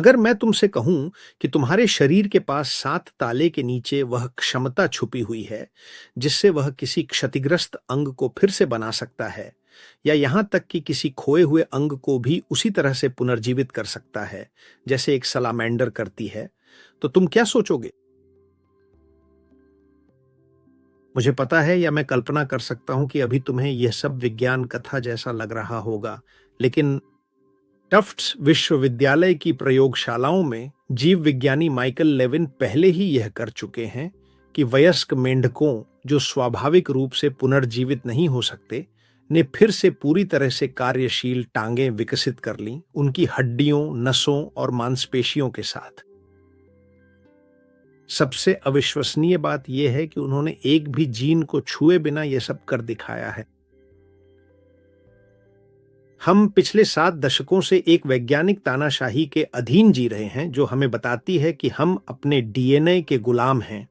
अगर मैं तुमसे कहूं कि तुम्हारे शरीर के पास 7 ताले के नीचे वह क्षमता छुपी हुई है जिससे वह किसी क्षतिग्रस्त अंग को फिर से बना सकता है, या यहां तक कि किसी खोए हुए अंग को भी उसी तरह से पुनर्जीवित कर सकता है जैसे एक सलामेंडर करती है, तो तुम क्या सोचोगे? मुझे पता है, या मैं कल्पना कर सकता हूं कि अभी तुम्हें यह सब विज्ञान कथा जैसा लग रहा होगा, लेकिन टफ्ट्स विश्वविद्यालय की प्रयोगशालाओं में जीव विज्ञानी माइकल लेविन पहले ही यह कर चुके हैं कि वयस्क मेंढकों जो स्वाभाविक रूप से पुनर्जीवित नहीं हो सकते ने फिर से पूरी तरह से कार्यशील टांगें विकसित कर लीं, उनकी हड्डियों, नसों और मांसपेशियों के साथ। सबसे अविश्वसनीय बात यह है कि उन्होंने एक भी जीन को छुए बिना यह सब कर दिखाया है। हम पिछले 7 दशकों से एक वैज्ञानिक तानाशाही के अधीन जी रहे हैं जो हमें बताती है कि हम अपने डीएनए के गुलाम हैं।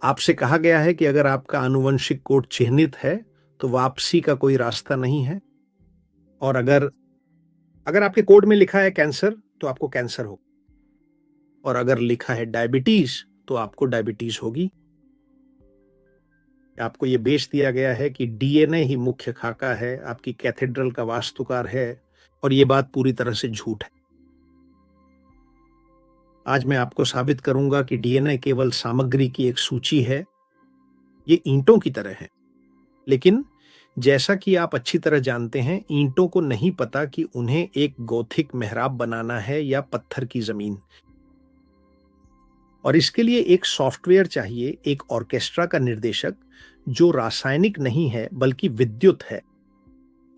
आपसे कहा गया है कि अगर आपका आनुवंशिक कोड चिह्नित है तो वापसी का कोई रास्ता नहीं है, और अगर अगर आपके कोड में लिखा है कैंसर तो आपको कैंसर होगा, और अगर लिखा है डायबिटीज तो आपको डायबिटीज होगी। आपको ये बेच दिया गया है कि डीएनए ही मुख्य खाका है, आपकी कैथेड्रल का वास्तुकार है, और ये बात पूरी तरह से झूठ है। आज मैं आपको साबित करूंगा कि डीएनए केवल सामग्री की एक सूची है। ये ईंटों की तरह है, लेकिन जैसा कि आप अच्छी तरह जानते हैं, ईंटों को नहीं पता कि उन्हें एक गोथिक मेहराब बनाना है या पत्थर की जमीन। और इसके लिए एक सॉफ्टवेयर चाहिए, एक ऑर्केस्ट्रा का निर्देशक जो रासायनिक नहीं है बल्कि विद्युत है।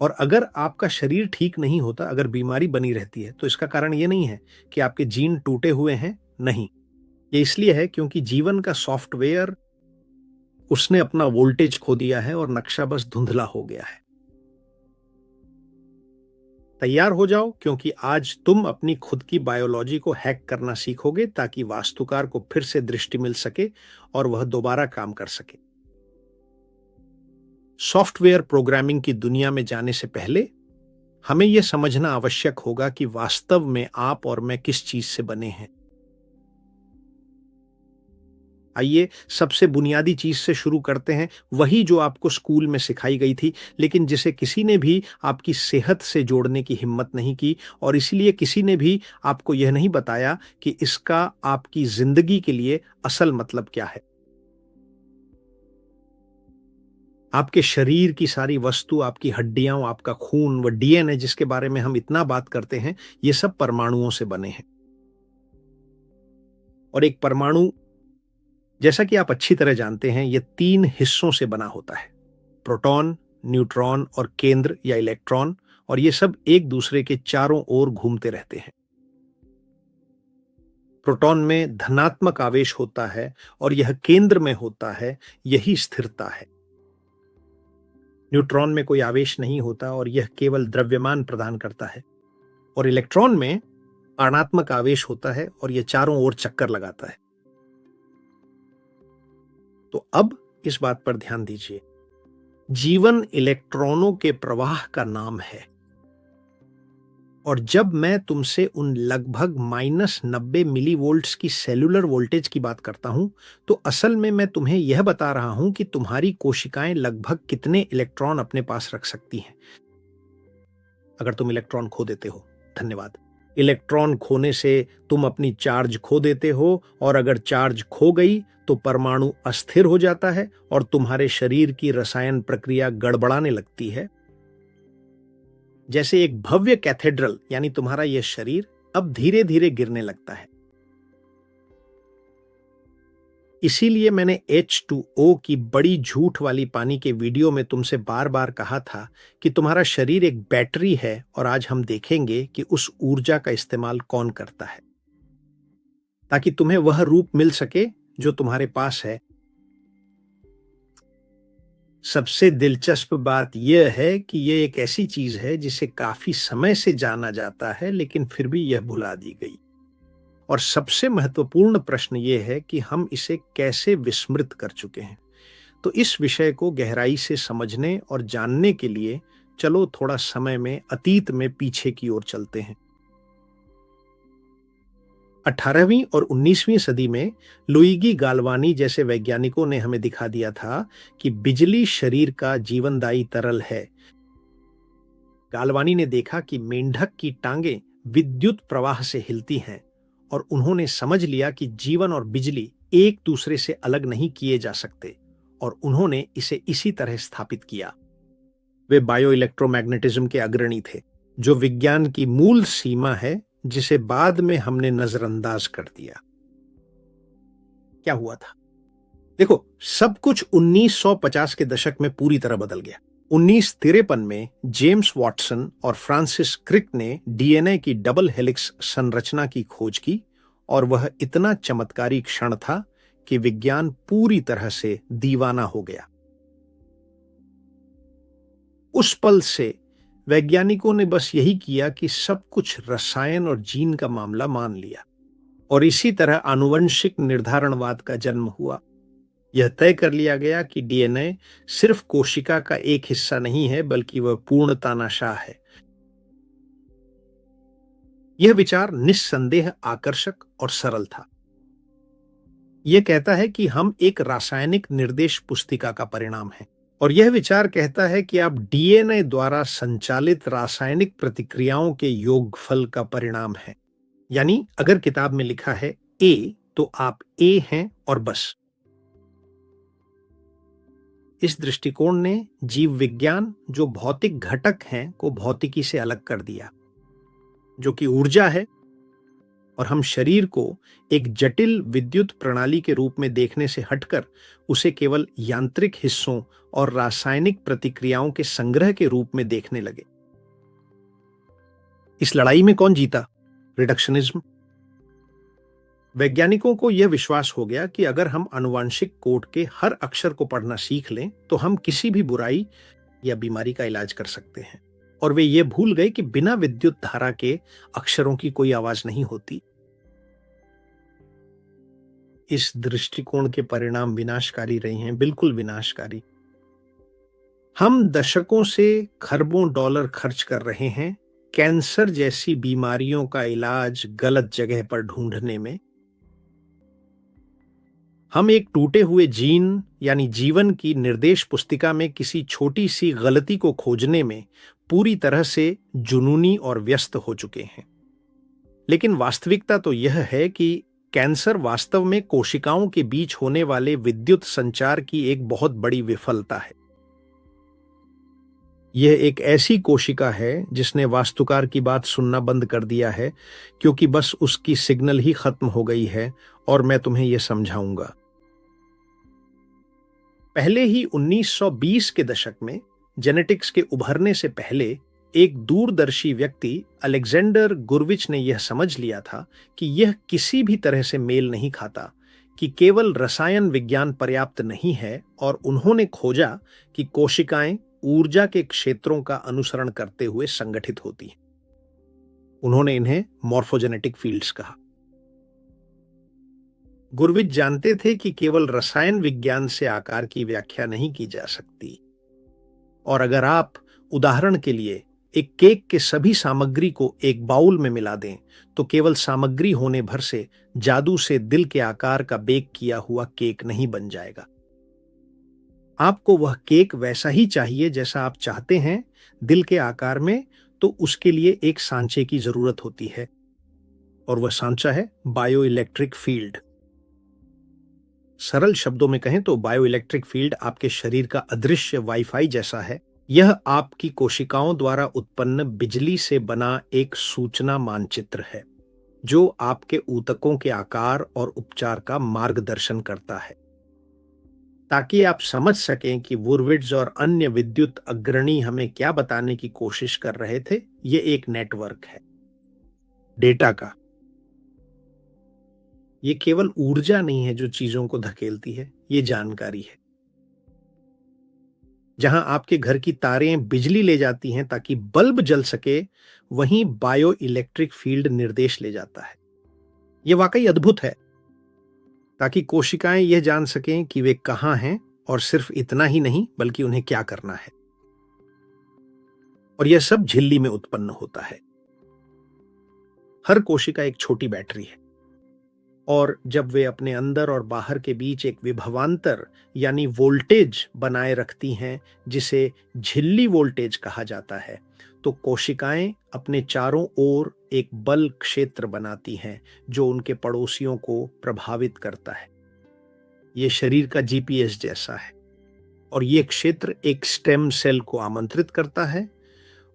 और अगर आपका शरीर ठीक नहीं होता, अगर बीमारी बनी रहती है, तो इसका कारण ये नहीं है कि आपके जीन टूटे हुए हैं, नहीं। ये इसलिए है क्योंकि जीवन का सॉफ्टवेयर, उसने अपना वोल्टेज खो दिया है और नक्शा बस धुंधला हो गया है। तैयार हो जाओ, क्योंकि आज तुम अपनी खुद की बायोलॉजी को हैक करना सीखोगे ताकि वास्तुकार को फिर से दृष्टि मिल सके और वह दोबारा काम कर सके। सॉफ्टवेयर प्रोग्रामिंग की दुनिया में जाने से पहले हमें यह समझना आवश्यक होगा कि वास्तव में आप और मैं किस चीज से बने हैं। आइए सबसे बुनियादी चीज से शुरू करते हैं, वही जो आपको स्कूल में सिखाई गई थी, लेकिन जिसे किसी ने भी आपकी सेहत से जोड़ने की हिम्मत नहीं की, और इसीलिए किसी ने भी आपको यह नहीं बताया कि इसका आपकी जिंदगी के लिए असल मतलब क्या है। आपके शरीर की सारी वस्तु, आपकी हड्डियां, आपका खून, व डीएनए जिसके बारे में हम इतना बात करते हैं, ये सब परमाणुओं से बने हैं। और एक परमाणु, जैसा कि आप अच्छी तरह जानते हैं, ये 3 हिस्सों से बना होता है: प्रोटॉन, न्यूट्रॉन और केंद्र या इलेक्ट्रॉन। और ये सब एक दूसरे के चारों ओर घूमते रहते हैं। प्रोटॉन में धनात्मक आवेश होता है और यह केंद्र में होता है, यही स्थिरता है। न्यूट्रॉन में कोई आवेश नहीं होता और यह केवल द्रव्यमान प्रदान करता है। और इलेक्ट्रॉन में ऋणात्मक आवेश होता है और यह चारों ओर चक्कर लगाता है। तो अब इस बात पर ध्यान दीजिए, जीवन इलेक्ट्रॉनों के प्रवाह का नाम है। और जब मैं तुमसे उन लगभग -90 मिलीवोल्ट्स की सेलुलर वोल्टेज की बात करता हूं, तो असल में मैं तुम्हें यह बता रहा हूं कि तुम्हारी कोशिकाएं लगभग कितने इलेक्ट्रॉन अपने पास रख सकती हैं अगर तुम इलेक्ट्रॉन खो देते हो। धन्यवाद। इलेक्ट्रॉन खोने से तुम अपनी चार्ज खो देते हो, और अगर चार्ज खो गई तो परमाणु अस्थिर हो जाता है और तुम्हारे शरीर की रसायन प्रक्रिया गड़बड़ाने लगती है। जैसे एक भव्य कैथेड्रल, यानी तुम्हारा यह शरीर अब धीरे धीरे गिरने लगता है। इसीलिए मैंने H2O की बड़ी झूठ वाली पानी के वीडियो में तुमसे बार बार कहा था कि तुम्हारा शरीर एक बैटरी है, और आज हम देखेंगे कि उस ऊर्जा का इस्तेमाल कौन करता है ताकि तुम्हें वह रूप मिल सके जो तुम्हारे पास है। सबसे दिलचस्प बात यह है कि यह एक ऐसी चीज है जिसे काफी समय से जाना जाता है, लेकिन फिर भी यह भुला दी गई। और सबसे महत्वपूर्ण प्रश्न यह है कि हम इसे कैसे विस्मृत कर चुके हैं। तो इस विषय को गहराई से समझने और जानने के लिए चलो थोड़ा समय में अतीत में पीछे की ओर चलते हैं। 18वीं और 19वीं सदी में लुइगी गाल्वानी जैसे वैज्ञानिकों ने हमें दिखा दिया था कि बिजली शरीर का जीवनदायी तरल है। गाल्वानी ने देखा कि मेंढक की टांगें विद्युत प्रवाह से हिलती हैं और उन्होंने समझ लिया कि जीवन और बिजली एक दूसरे से अलग नहीं किए जा सकते, और उन्होंने इसे इसी तरह स्थापित किया। वे बायो इलेक्ट्रोमैग्नेटिज्म के अग्रणी थे, जो विज्ञान की मूल सीमा है जिसे बाद में हमने नजरअंदाज कर दिया। क्या हुआ था? देखो, सब कुछ 1950 के दशक में पूरी तरह बदल गया। 1953 में जेम्स वाटसन और फ्रांसिस क्रिक ने डीएनए की डबल हेलिक्स संरचना की खोज की, और वह इतना चमत्कारी क्षण था कि विज्ञान पूरी तरह से दीवाना हो गया। उस पल से वैज्ञानिकों ने बस यही किया कि सब कुछ रसायन और जीन का मामला मान लिया, और इसी तरह आनुवंशिक निर्धारणवाद का जन्म हुआ। यह तय कर लिया गया कि डीएनए सिर्फ कोशिका का एक हिस्सा नहीं है, बल्कि वह पूर्णता नशा है। यह विचार निस्संदेह आकर्षक और सरल था। यह कहता है कि हम एक रासायनिक निर्देश पुस्तिका का परिणाम हैं, और यह विचार कहता है कि आप डीएनए द्वारा संचालित रासायनिक प्रतिक्रियाओं के योगफल का परिणाम हैं। यानी अगर किताब में लिखा है ए, तो आप ए हैं और बस। इस दृष्टिकोण ने जीव विज्ञान, जो भौतिक घटक हैं, को भौतिकी से अलग कर दिया, जो कि ऊर्जा है, और हम शरीर को एक जटिल विद्युत प्रणाली के रूप में देखने से हटकर उसे केवल यांत्रिक हिस्सों और रासायनिक प्रतिक्रियाओं के संग्रह के रूप में देखने लगे। इस लड़ाई में कौन जीता? रिडक्शनिज्म। वैज्ञानिकों को यह विश्वास हो गया कि अगर हम आनुवांशिक कोड के हर अक्षर को पढ़ना सीख लें तो हम किसी भी बुराई या बीमारी का इलाज कर सकते हैं, और वे ये भूल गए कि बिना विद्युत धारा के अक्षरों की कोई आवाज नहीं होती। इस दृष्टिकोण के परिणाम विनाशकारी रहे हैं, बिल्कुल विनाशकारी। हम दशकों से खरबों डॉलर खर्च कर रहे हैं कैंसर जैसी बीमारियों का इलाज गलत जगह पर ढूंढने में। हम एक टूटे हुए जीन यानी जीवन की निर्देश पुस्तिका में किसी छोटी सी गलती को खोजने में पूरी तरह से जुनूनी और व्यस्त हो चुके हैं। लेकिन वास्तविकता तो यह है कि कैंसर वास्तव में कोशिकाओं के बीच होने वाले विद्युत संचार की एक बहुत बड़ी विफलता है। यह एक ऐसी कोशिका है जिसने वास्तुकार की बात सुनना बंद कर दिया है, क्योंकि बस उसकी सिग्नल ही खत्म हो गई है, और मैं तुम्हें यह समझाऊंगा। पहले ही 1920 के दशक में जेनेटिक्स के उभरने से पहले एक दूरदर्शी व्यक्ति अलेक्जेंडर गुरविच ने यह समझ लिया था कि यह किसी भी तरह से मेल नहीं खाता, कि केवल रसायन विज्ञान पर्याप्त नहीं है, और उन्होंने खोजा कि कोशिकाएं ऊर्जा के क्षेत्रों का अनुसरण करते हुए संगठित होती हैं। उन्होंने इन्हें मॉर्फोजेनेटिक फील्ड्स कहा। गुरविच जानते थे कि केवल रसायन विज्ञान से आकार की व्याख्या नहीं की जा सकती, और अगर आप उदाहरण के लिए एक केक के सभी सामग्री को एक बाउल में मिला दें तो केवल सामग्री होने भर से जादू से दिल के आकार का बेक किया हुआ केक नहीं बन जाएगा। आपको वह केक वैसा ही चाहिए जैसा आप चाहते हैं दिल के आकार में, तो उसके लिए एक सांचे की जरूरत होती है, और वह सांचा है बायो इलेक्ट्रिक फील्ड। सरल शब्दों में कहें तो बायो इलेक्ट्रिक फील्ड आपके शरीर का अदृश्य वाईफाई जैसा है। यह आपकी कोशिकाओं द्वारा उत्पन्न बिजली से बना एक सूचना मानचित्र है, जो आपके ऊतकों के आकार और उपचार का मार्गदर्शन करता है। ताकि आप समझ सकें कि वुरविट्ज और अन्य विद्युत अग्रणी हमें क्या बताने की कोशिश कर रहे थे, यह एक नेटवर्क है डेटा का। यह केवल ऊर्जा नहीं है जो चीजों को धकेलती है, यह जानकारी है। जहां आपके घर की तारें बिजली ले जाती हैं ताकि बल्ब जल सके, वहीं बायो इलेक्ट्रिक फील्ड निर्देश ले जाता है। यह वाकई अद्भुत है, ताकि कोशिकाएं यह जान सकें कि वे कहां हैं, और सिर्फ इतना ही नहीं बल्कि उन्हें क्या करना है। और यह सब झिल्ली में उत्पन्न होता है। हर कोशिका एक छोटी बैटरी है और जब वे अपने अंदर और बाहर के बीच एक विभवांतर यानी वोल्टेज बनाए रखती हैं, जिसे झिल्ली वोल्टेज कहा जाता है, तो कोशिकाएं अपने चारों ओर एक बल क्षेत्र बनाती हैं जो उनके पड़ोसियों को प्रभावित करता है। यह शरीर का जीपीएस जैसा है और यह क्षेत्र एक स्टेम सेल को आमंत्रित करता है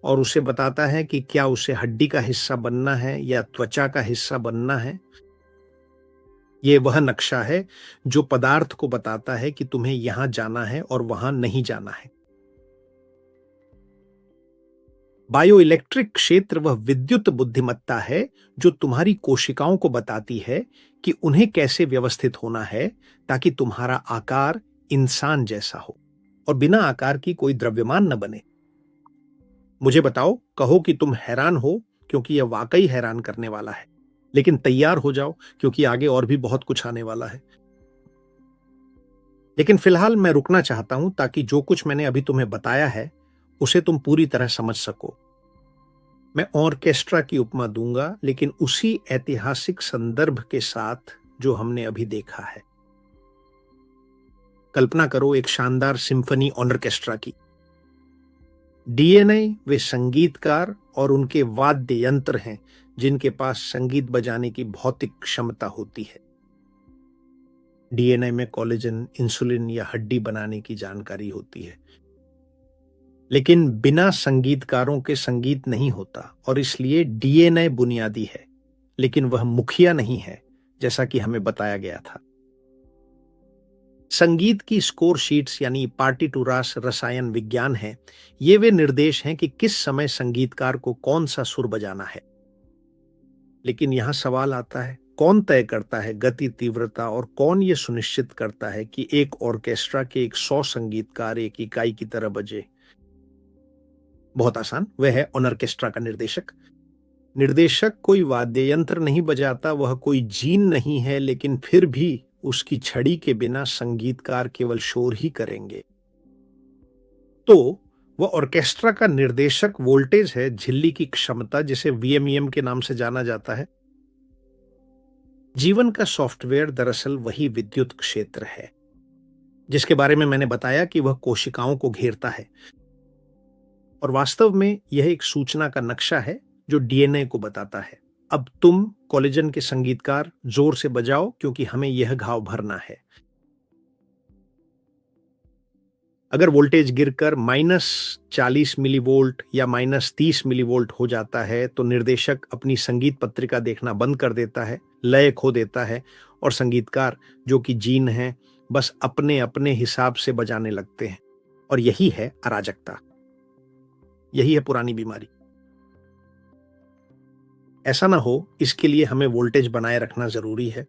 और उसे बताता है कि क्या उसे हड्डी का हिस्सा बनना है या त्वचा का हिस्सा बनना है। यह वह नक्शा है जो पदार्थ को बताता है कि तुम्हें यहां जाना है और वहां नहीं जाना है। बायोइलेक्ट्रिक क्षेत्र वह विद्युत बुद्धिमत्ता है जो तुम्हारी कोशिकाओं को बताती है कि उन्हें कैसे व्यवस्थित होना है ताकि तुम्हारा आकार इंसान जैसा हो और बिना आकार की कोई द्रव्यमान न बने। मुझे बताओ, कहो कि तुम हैरान हो क्योंकि यह वाकई हैरान करने वाला है, लेकिन तैयार हो जाओ क्योंकि आगे और भी बहुत कुछ आने वाला है। लेकिन फिलहाल मैं रुकना चाहता हूं ताकि जो कुछ मैंने अभी तुम्हें बताया है उसे तुम पूरी तरह समझ सको। मैं ऑर्केस्ट्रा की उपमा दूंगा, लेकिन उसी ऐतिहासिक संदर्भ के साथ जो हमने अभी देखा है। कल्पना करो एक शानदार सिम्फनी ऑर्केस्ट्रा की। डीएनए वे संगीतकार और उनके वाद्य यंत्र हैं जिनके पास संगीत बजाने की भौतिक क्षमता होती है। डीएनए में कोलेजन, इंसुलिन या हड्डी बनाने की जानकारी होती है, लेकिन बिना संगीतकारों के संगीत नहीं होता और इसलिए डीएनए बुनियादी है, लेकिन वह मुखिया नहीं है जैसा कि हमें बताया गया था। संगीत की स्कोर शीट्स यानी पार्टिटुरास रसायन विज्ञान है। ये वे निर्देश हैं कि किस समय संगीतकार को कौन सा सुर बजाना है। लेकिन यहां सवाल आता है, कौन तय करता है गति, तीव्रता, और कौन ये सुनिश्चित करता है कि एक ऑर्केस्ट्रा के 100 संगीतकार एक इकाई की तरह बजे? बहुत आसान, वह है ऑर्केस्ट्रा का निर्देशक। निर्देशक कोई वाद्य यंत्र नहीं बजाता, वह कोई जीन नहीं है, लेकिन फिर भी उसकी छड़ी के बिना संगीतकार केवल शोर ही करेंगे। तो वह ऑर्केस्ट्रा का निर्देशक वोल्टेज है, झिल्ली की क्षमता, जिसे वीएमईएम के नाम से जाना जाता है। जीवन का सॉफ्टवेयर दरअसल वही विद्युत क्षेत्र है जिसके बारे में मैंने बताया कि वह कोशिकाओं को घेरता है, और वास्तव में यह एक सूचना का नक्शा है जो डीएनए को बताता है, अब तुम कोलेजन के संगीतकार जोर से बजाओ क्योंकि हमें यह घाव भरना है। अगर वोल्टेज गिरकर -40 मिलीवोल्ट या -30 मिलीवोल्ट हो जाता है तो निर्देशक अपनी संगीत पत्रिका देखना बंद कर देता है, लय खो देता है, और संगीतकार, जो कि जीन है, बस अपने अपने हिसाब से बजाने लगते हैं। और यही है अराजकता, यही है पुरानी बीमारी। ऐसा ना हो, इसके लिए हमें वोल्टेज बनाए रखना जरूरी है।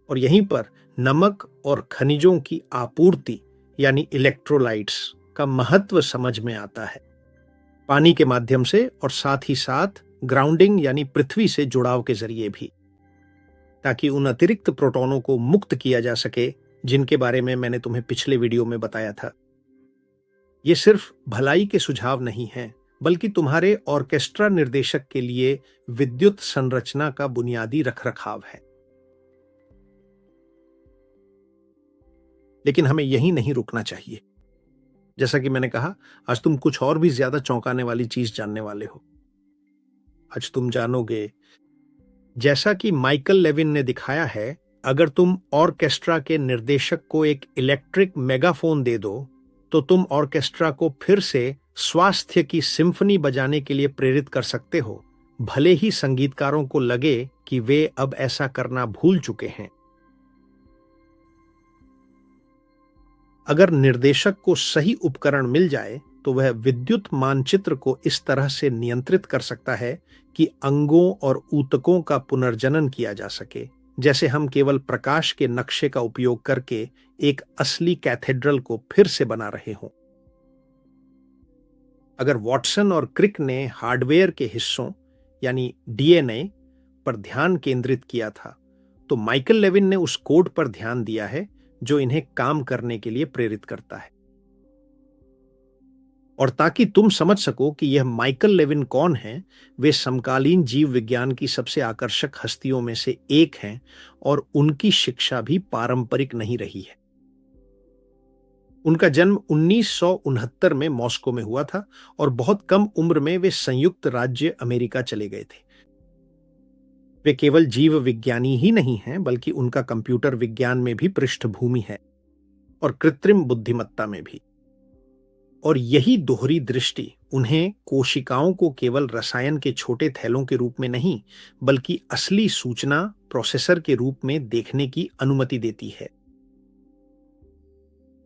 और यहीं पर नमक और खनिजों की आपूर्ति यानी इलेक्ट्रोलाइट्स का महत्व समझ में आता है, पानी के माध्यम से और साथ ही साथ ग्राउंडिंग यानी पृथ्वी से जुड़ाव के जरिए भी, ताकि उन अतिरिक्त प्रोटॉनों को मुक्त किया जा सके जिनके बारे में मैंने तुम्हें पिछले वीडियो में बताया था। ये सिर्फ भलाई के सुझाव नहीं हैं, बल्कि तुम्हारे ऑर्केस्ट्रा निर्देशक के लिए विद्युत संरचना का बुनियादी रखरखाव है। लेकिन हमें यहीं नहीं रुकना चाहिए। जैसा कि मैंने कहा, आज तुम कुछ और भी ज्यादा चौंकाने वाली चीज जानने वाले हो। आज तुम जानोगे, जैसा कि माइकल लेविन ने दिखाया है, अगर तुम ऑर्केस्ट्रा के निर्देशक को एक इलेक्ट्रिक मेगाफोन दे दो तो तुम ऑर्केस्ट्रा को फिर से स्वास्थ्य की सिम्फनी बजाने के लिए प्रेरित कर सकते हो, भले ही संगीतकारों को लगे कि वे अब ऐसा करना भूल चुके हैं। अगर निर्देशक को सही उपकरण मिल जाए तो वह विद्युत मानचित्र को इस तरह से नियंत्रित कर सकता है कि अंगों और ऊतकों का पुनर्जनन किया जा सके, जैसे हम केवल प्रकाश के नक्शे का उपयोग करके एक असली कैथेड्रल को फिर से बना रहे हों। अगर वॉटसन और क्रिक ने हार्डवेयर के हिस्सों यानी डीएनए पर ध्यान केंद्रित किया था, तो माइकल लेविन ने उस कोड पर ध्यान दिया है जो इन्हें काम करने के लिए प्रेरित करता है। और ताकि तुम समझ सको कि यह माइकल लेविन कौन है, वे समकालीन जीव विज्ञान की सबसे आकर्षक हस्तियों में से एक हैं और उनकी शिक्षा भी पारंपरिक नहीं रही है। उनका जन्म 1969 में मॉस्को में हुआ था और बहुत कम उम्र में वे संयुक्त राज्य अमेरिका चले गए थे। वे केवल जीव विज्ञानी ही नहीं हैं, बल्कि उनका कंप्यूटर विज्ञान में भी पृष्ठभूमि है और कृत्रिम बुद्धिमत्ता में भी। और यही दोहरी दृष्टि उन्हें कोशिकाओं को केवल रसायन के छोटे थैलों के रूप में नहीं, बल्कि असली सूचना प्रोसेसर के रूप में देखने की अनुमति देती है।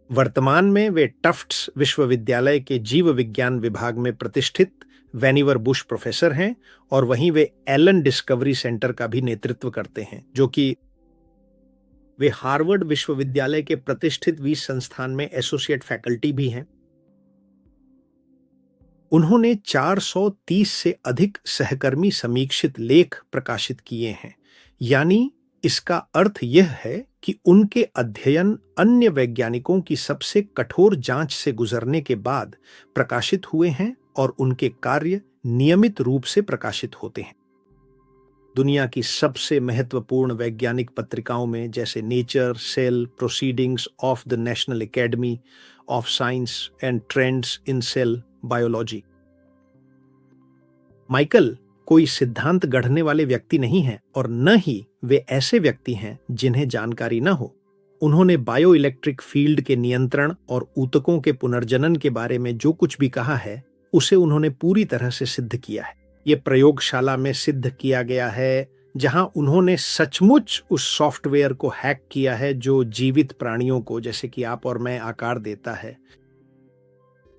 वर्तमान में वे टफ्ट्स विश्वविद्यालय के जीव विज्ञान विभाग में प्रतिष्ठित वैनिवर बुश प्रोफेसर हैं और वहीं वे एलन डिस्कवरी सेंटर का भी नेतृत्व करते हैं, जो कि वे हार्वर्ड विश्वविद्यालय के प्रतिष्ठित वीस संस्थान में एसोसिएट फैकल्टी भी हैं। उन्होंने 430 से अधिक सहकर्मी समीक्षित लेख प्रकाशित किए हैं, यानी इसका अर्थ यह है कि उनके अध्ययन अन्य वैज्ञानिकों की सबसे कठोर जांच से गुजरने के बाद प्रकाशित हुए हैं और उनके कार्य नियमित रूप से प्रकाशित होते हैं। दुनिया की सबसे महत्वपूर्ण वैज्ञानिक पत्रिकाओं में, जैसे Nature, Cell, Proceedings of the National Academy of Science and Trends in Cell Biology. Michael कोई सिद्धांत गढ़ने वाले व्यक्ति नहीं हैं और न ही वे ऐसे व्यक्ति हैं जिन्हें जानकारी न हो। उन्होंने बायो इलेक्ट्रिक फील्ड के नियंत्रण और ऊतकों के पुनर्जनन के बारे में जो कुछ भी कहा है, उसे उन्होंने पूरी तरह से सिद्ध किया है। ये प्रयोगशाला में सिद्ध किया गया है, जहां उन्होंने सचमुच उस सॉफ्टवेयर को हैक किया है जो जीवित प्राणियों को, जैसे कि आप और मैं, आकार देता है।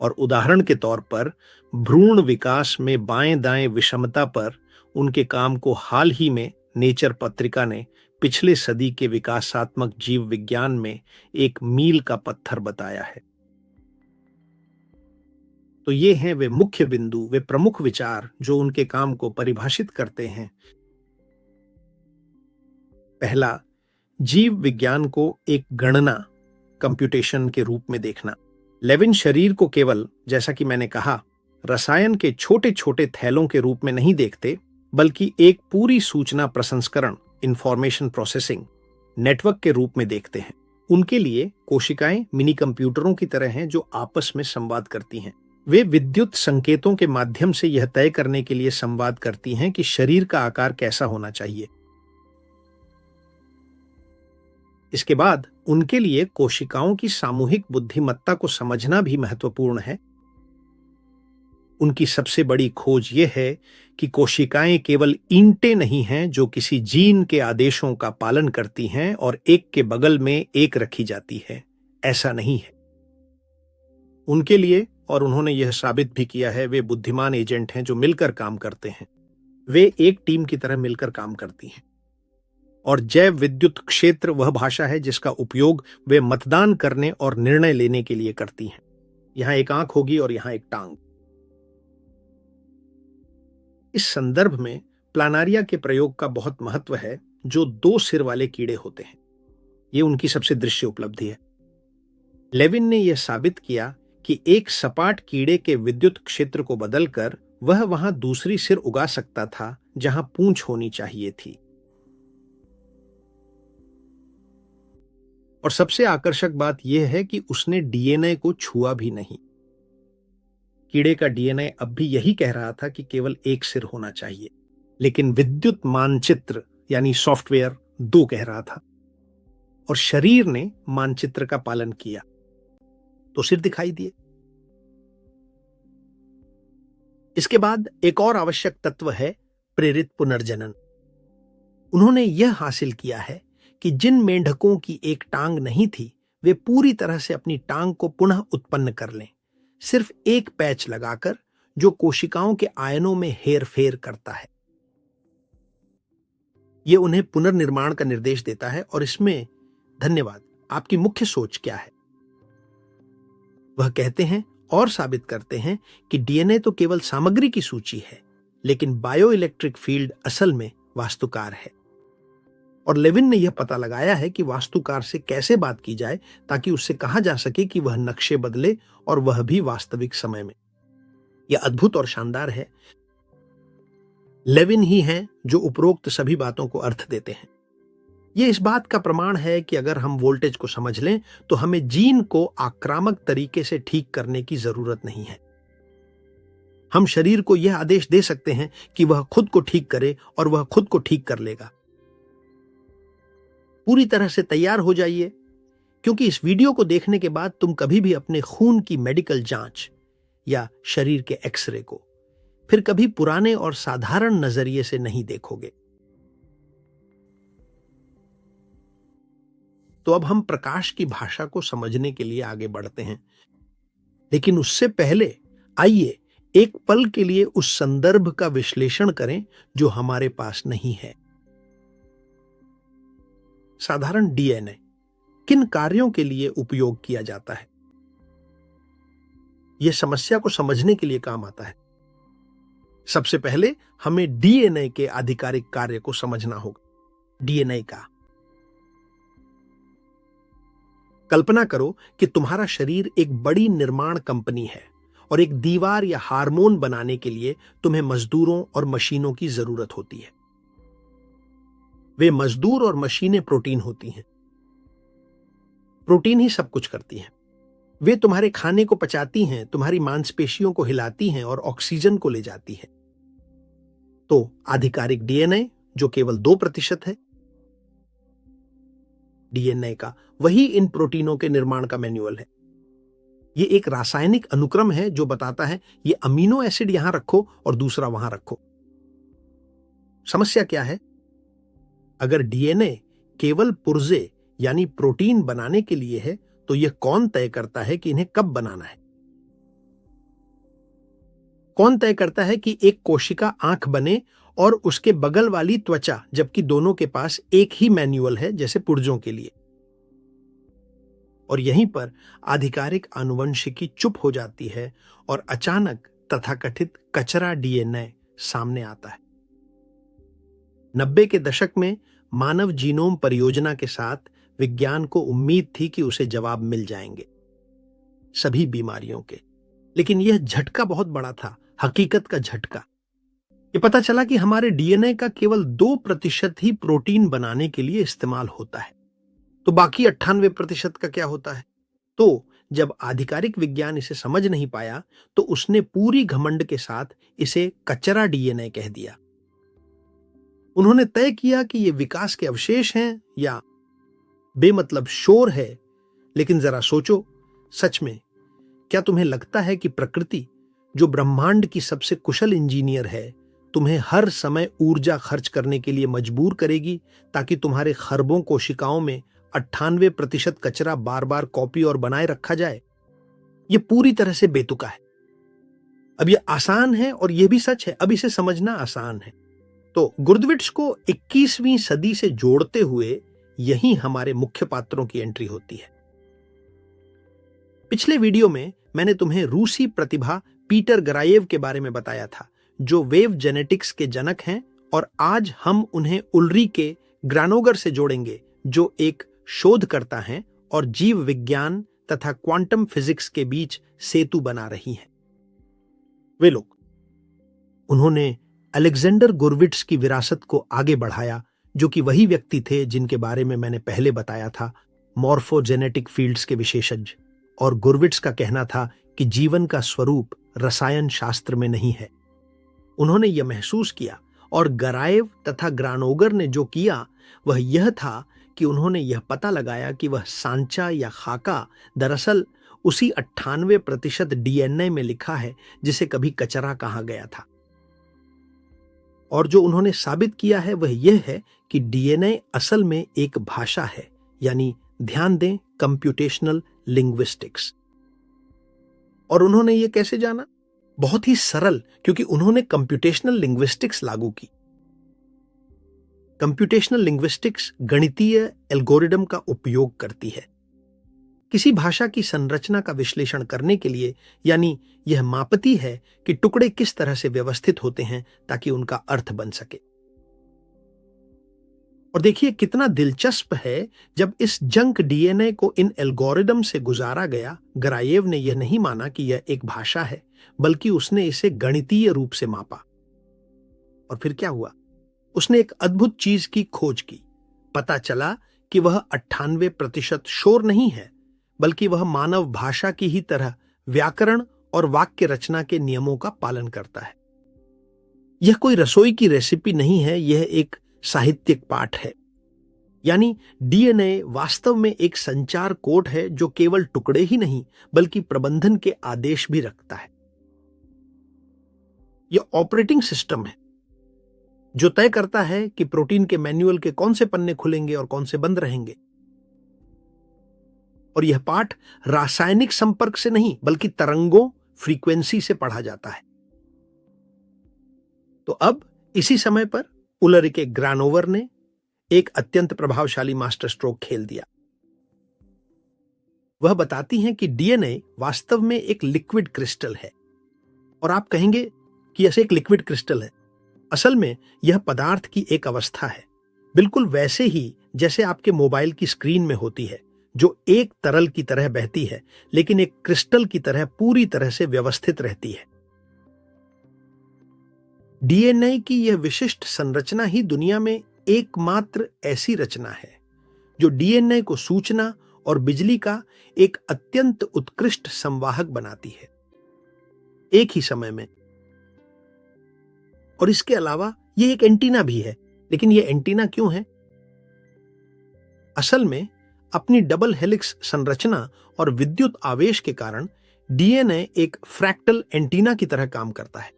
और उदाहरण के तौर पर भ्रूण विकास में बाएं दाएं विषमता पर उनके काम को हाल ही में नेचर पत्रिका ने पिछले सदी के विकासात्मक जीव विज्ञान में एक मील का पत्थर बताया है। तो ये हैं वे मुख्य बिंदु, वे प्रमुख विचार जो उनके काम को परिभाषित करते हैं। पहला, जीव विज्ञान को एक गणना, कंप्यूटेशन के रूप में देखना। लेविन शरीर को केवल, जैसा कि मैंने कहा, रसायन के छोटे छोटे थैलों के रूप में नहीं देखते, बल्कि एक पूरी सूचना प्रसंस्करण, इंफॉर्मेशन प्रोसेसिंग नेटवर्क के रूप में देखते हैं। उनके लिए कोशिकाएं मिनी कंप्यूटरों की तरह हैं जो आपस में संवाद करती हैं। वे विद्युत संकेतों के माध्यम से यह तय करने के लिए संवाद करती हैं कि शरीर का आकार कैसा होना चाहिए। इसके बाद उनके लिए कोशिकाओं की सामूहिक बुद्धिमत्ता को समझना भी महत्वपूर्ण है। उनकी सबसे बड़ी खोज यह है कि कोशिकाएं केवल ईंटें नहीं हैं जो किसी जीन के आदेशों का पालन करती हैं और एक के बगल में एक रखी जाती है। ऐसा नहीं है। उनके लिए, और उन्होंने यह साबित भी किया है, वे बुद्धिमान एजेंट हैं जो मिलकर काम करते हैं। वे एक टीम की तरह मिलकर काम करती हैं। और जैव विद्युत क्षेत्र वह भाषा है जिसका उपयोग वे मतदान करने और निर्णय लेने के लिए करती हैं। यहां एक आंख होगी और यहां एक टांग। इस संदर्भ में प्लानारिया के प्रयोग का बहुत महत्व है, जो 2 सिर वाले कीड़े होते हैं। ये उनकी सबसे दृश्य उपलब्धि है। लेविन ने यह साबित किया कि एक सपाट कीड़े के विद्युत क्षेत्र को बदलकर वह वहां दूसरी सिर उगा सकता था जहां पूंछ होनी चाहिए थी। और सबसे आकर्षक बात यह है कि उसने डीएनए को छुआ भी नहीं। कीड़े का डीएनए अब भी यही कह रहा था कि केवल एक सिर होना चाहिए, लेकिन विद्युत मानचित्र यानी सॉफ्टवेयर 2 कह रहा था। और शरीर ने मानचित्र का पालन किया तो सिर दिखाई दिए। इसके बाद एक और आवश्यक तत्व है प्रेरित पुनर्जनन। उन्होंने यह हासिल किया है कि जिन मेंढकों की एक टांग नहीं थी, वे पूरी तरह से अपनी टांग को पुनः उत्पन्न कर लें, सिर्फ एक पैच लगाकर, जो कोशिकाओं के आयनों में हेरफेर करता है। यह उन्हें पुनर्निर्माण का निर्देश देता है। और इसमें, धन्यवाद, आपकी मुख्य सोच क्या है? वह कहते हैं और साबित करते हैं कि डीएनए तो केवल सामग्री की सूची है, लेकिन बायो इलेक्ट्रिक फील्ड असल में वास्तुकार है। और लेविन ने यह पता लगाया है कि वास्तुकार से कैसे बात की जाए ताकि उससे कहा जा सके कि वह नक्शे बदले, और वह भी वास्तविक समय में। यह अद्भुत और शानदार है। लेविन ही हैं जो उपरोक्त सभी बातों को अर्थ देते हैं। यह इस बात का प्रमाण है कि अगर हम वोल्टेज को समझ लें तो हमें जीन को आक्रामक तरीके से ठीक करने की जरूरत नहीं है। हम शरीर को यह आदेश दे सकते हैं कि वह खुद को ठीक करे और वह खुद को ठीक कर लेगा। पूरी तरह से तैयार हो जाइए, क्योंकि इस वीडियो को देखने के बाद तुम कभी भी अपने खून की मेडिकल जांच या शरीर के एक्सरे को फिर कभी पुराने और साधारण नजरिए से नहीं देखोगे। तो अब हम प्रकाश की भाषा को समझने के लिए आगे बढ़ते हैं, लेकिन उससे पहले आइए एक पल के लिए उस संदर्भ का विश्लेषण करें जो हमारे पास नहीं है। साधारण डीएनए किन कार्यों के लिए उपयोग किया जाता है? यह समस्या को समझने के लिए काम आता है। सबसे पहले हमें डीएनए के आधिकारिक कार्य को समझना होगा। डीएनए का कल्पना करो कि तुम्हारा शरीर एक बड़ी निर्माण कंपनी है और एक दीवार या हार्मोन बनाने के लिए तुम्हें मजदूरों और मशीनों की जरूरत होती है। वे मजदूर और मशीनें प्रोटीन होती हैं। प्रोटीन ही सब कुछ करती हैं। वे तुम्हारे खाने को पचाती हैं, तुम्हारी मांसपेशियों को हिलाती हैं और ऑक्सीजन को ले जाती हैं। तो आधिकारिक डीएनए जो केवल 2% है डीएनए का, वही इन प्रोटीनों के निर्माण का मैन्युअल है। यह एक रासायनिक अनुक्रम है जो बताता है ये अमीनो एसिड यहां रखो और दूसरा वहां रखो। समस्या क्या है? अगर डीएनए केवल पुर्जे यानी प्रोटीन बनाने के लिए है तो यह कौन तय करता है कि इन्हें कब बनाना है? कौन तय करता है कि एक कोशिका आंख बने और उसके बगल वाली त्वचा, जबकि दोनों के पास एक ही मैन्युअल है जैसे पुर्जों के लिए? और यहीं पर आधिकारिक आनुवंशिकी चुप हो जाती है और अचानक तथाकथित कचरा डीएनए सामने आता है। 90 के दशक में मानव जीनोम परियोजना के साथ विज्ञान को उम्मीद थी कि उसे जवाब मिल जाएंगे सभी बीमारियों के, लेकिन यह झटका बहुत बड़ा था, हकीकत का झटका। यह पता चला कि हमारे डीएनए का केवल 2% ही प्रोटीन बनाने के लिए इस्तेमाल होता है। तो बाकी 98% का क्या होता है? तो जब आधिकारिक विज्ञान इसे समझ नहीं पाया तो उसने पूरी घमंड के साथ इसे कचरा डीएनए कह दिया। उन्होंने तय किया कि ये विकास के अवशेष हैं या बेमतलब शोर है। लेकिन जरा सोचो, सच में क्या तुम्हें लगता है कि प्रकृति, जो ब्रह्मांड की सबसे कुशल इंजीनियर है, तुम्हें हर समय ऊर्जा खर्च करने के लिए मजबूर करेगी ताकि तुम्हारे खरबों कोशिकाओं में 98% कचरा बार बार कॉपी और बनाए रखा जाए? यह पूरी तरह से बेतुका है। अब यह आसान है और यह भी सच है, अब इसे समझना आसान है। तो गुर्दविट्स को 21वीं सदी से जोड़ते हुए यही हमारे मुख्य पात्रों की एंट्री होती है। पिछले वीडियो में मैंने तुम्हें रूसी प्रतिभा पीटर गरायेव के बारे में बताया था, जो वेव जेनेटिक्स के जनक हैं, और आज हम उन्हें उल्रीके ग्रानोगर से जोड़ेंगे, जो एक शोधकर्ता हैं और जीव विज्ञान तथा क्वांटम फिजिक्स के बीच सेतु बना रही हैं। वे लोग, उन्होंने अलेक्जेंडर गुरविट्स की विरासत को आगे बढ़ाया, जो कि वही व्यक्ति थे जिनके बारे में मैंने पहले बताया था, मॉर्फोजेनेटिक फील्ड्स के विशेषज्ञ। और गुरविट्स का कहना था कि जीवन का स्वरूप रसायन शास्त्र में नहीं है। उन्होंने यह महसूस किया, और गरायेव तथा ग्रानोगर ने जो किया वह यह था कि उन्होंने यह पता लगाया कि वह सांचा या खाका दरअसल उसी 98% डीएनए में लिखा है जिसे कभी कचरा कहा गया था। और जो उन्होंने साबित किया है वह यह है कि डीएनए असल में एक भाषा है, यानी ध्यान दें, कंप्यूटेशनल लिंग्विस्टिक्स। और उन्होंने यह कैसे जाना? बहुत ही सरल, क्योंकि उन्होंने कंप्यूटेशनल लिंग्विस्टिक्स लागू की। कंप्यूटेशनल लिंग्विस्टिक्स गणितीय एल्गोरिदम का उपयोग करती है किसी भाषा की संरचना का विश्लेषण करने के लिए, यानी यह मापती है कि टुकड़े किस तरह से व्यवस्थित होते हैं ताकि उनका अर्थ बन सके। और देखिए कितना दिलचस्प है, जब इस जंक डीएनए को इन एल्गोरिदम से गुजारा गया, गरायेव ने यह नहीं माना कि यह एक भाषा है, बल्कि उसने इसे गणितीय रूप से मापा। और फिर क्या हुआ? उसने एक अद्भुत चीज की खोज की। पता चला कि वह 98% शोर नहीं है, बल्कि वह मानव भाषा की ही तरह व्याकरण और वाक्य रचना के नियमों का पालन करता है। यह कोई रसोई की रेसिपी नहीं है, यह एक साहित्यिक पाठ है। यानी डीएनए वास्तव में एक संचार कोड है जो केवल टुकड़े ही नहीं बल्कि प्रबंधन के आदेश भी रखता है। यह ऑपरेटिंग सिस्टम है जो तय करता है कि प्रोटीन के मैनुअल के कौन से पन्ने खुलेंगे और कौन से बंद रहेंगे। और यह पाठ रासायनिक संपर्क से नहीं बल्कि तरंगों, फ्रीक्वेंसी से पढ़ा जाता है। तो अब इसी समय पर उलरिके ग्रानोवर ने एक अत्यंत प्रभावशाली मास्टर स्ट्रोक खेल दिया। वह बताती हैं कि डीएनए वास्तव में एक लिक्विड क्रिस्टल है। और आप कहेंगे कि ऐसे एक लिक्विड क्रिस्टल है। असल में यह पदार्थ की एक अवस्था है, बिल्कुल वैसे ही जैसे आपके मोबाइल की स्क्रीन में होती है, जो एक तरल की तरह बहती है लेकिन एक क्रिस्टल की तरह पूरी तरह से व्यवस्थित रहती है। डीएनए की यह विशिष्ट संरचना ही दुनिया में एकमात्र ऐसी रचना है जो डीएनए को सूचना और बिजली का एक अत्यंत उत्कृष्ट संवाहक बनाती है, एक ही समय में। और इसके अलावा यह एक एंटीना भी है। लेकिन यह एंटीना क्यों है? असल में अपनी डबल हेलिक्स संरचना और विद्युत आवेश के कारण डीएनए एक फ्रैक्टल एंटीना की तरह काम करता है।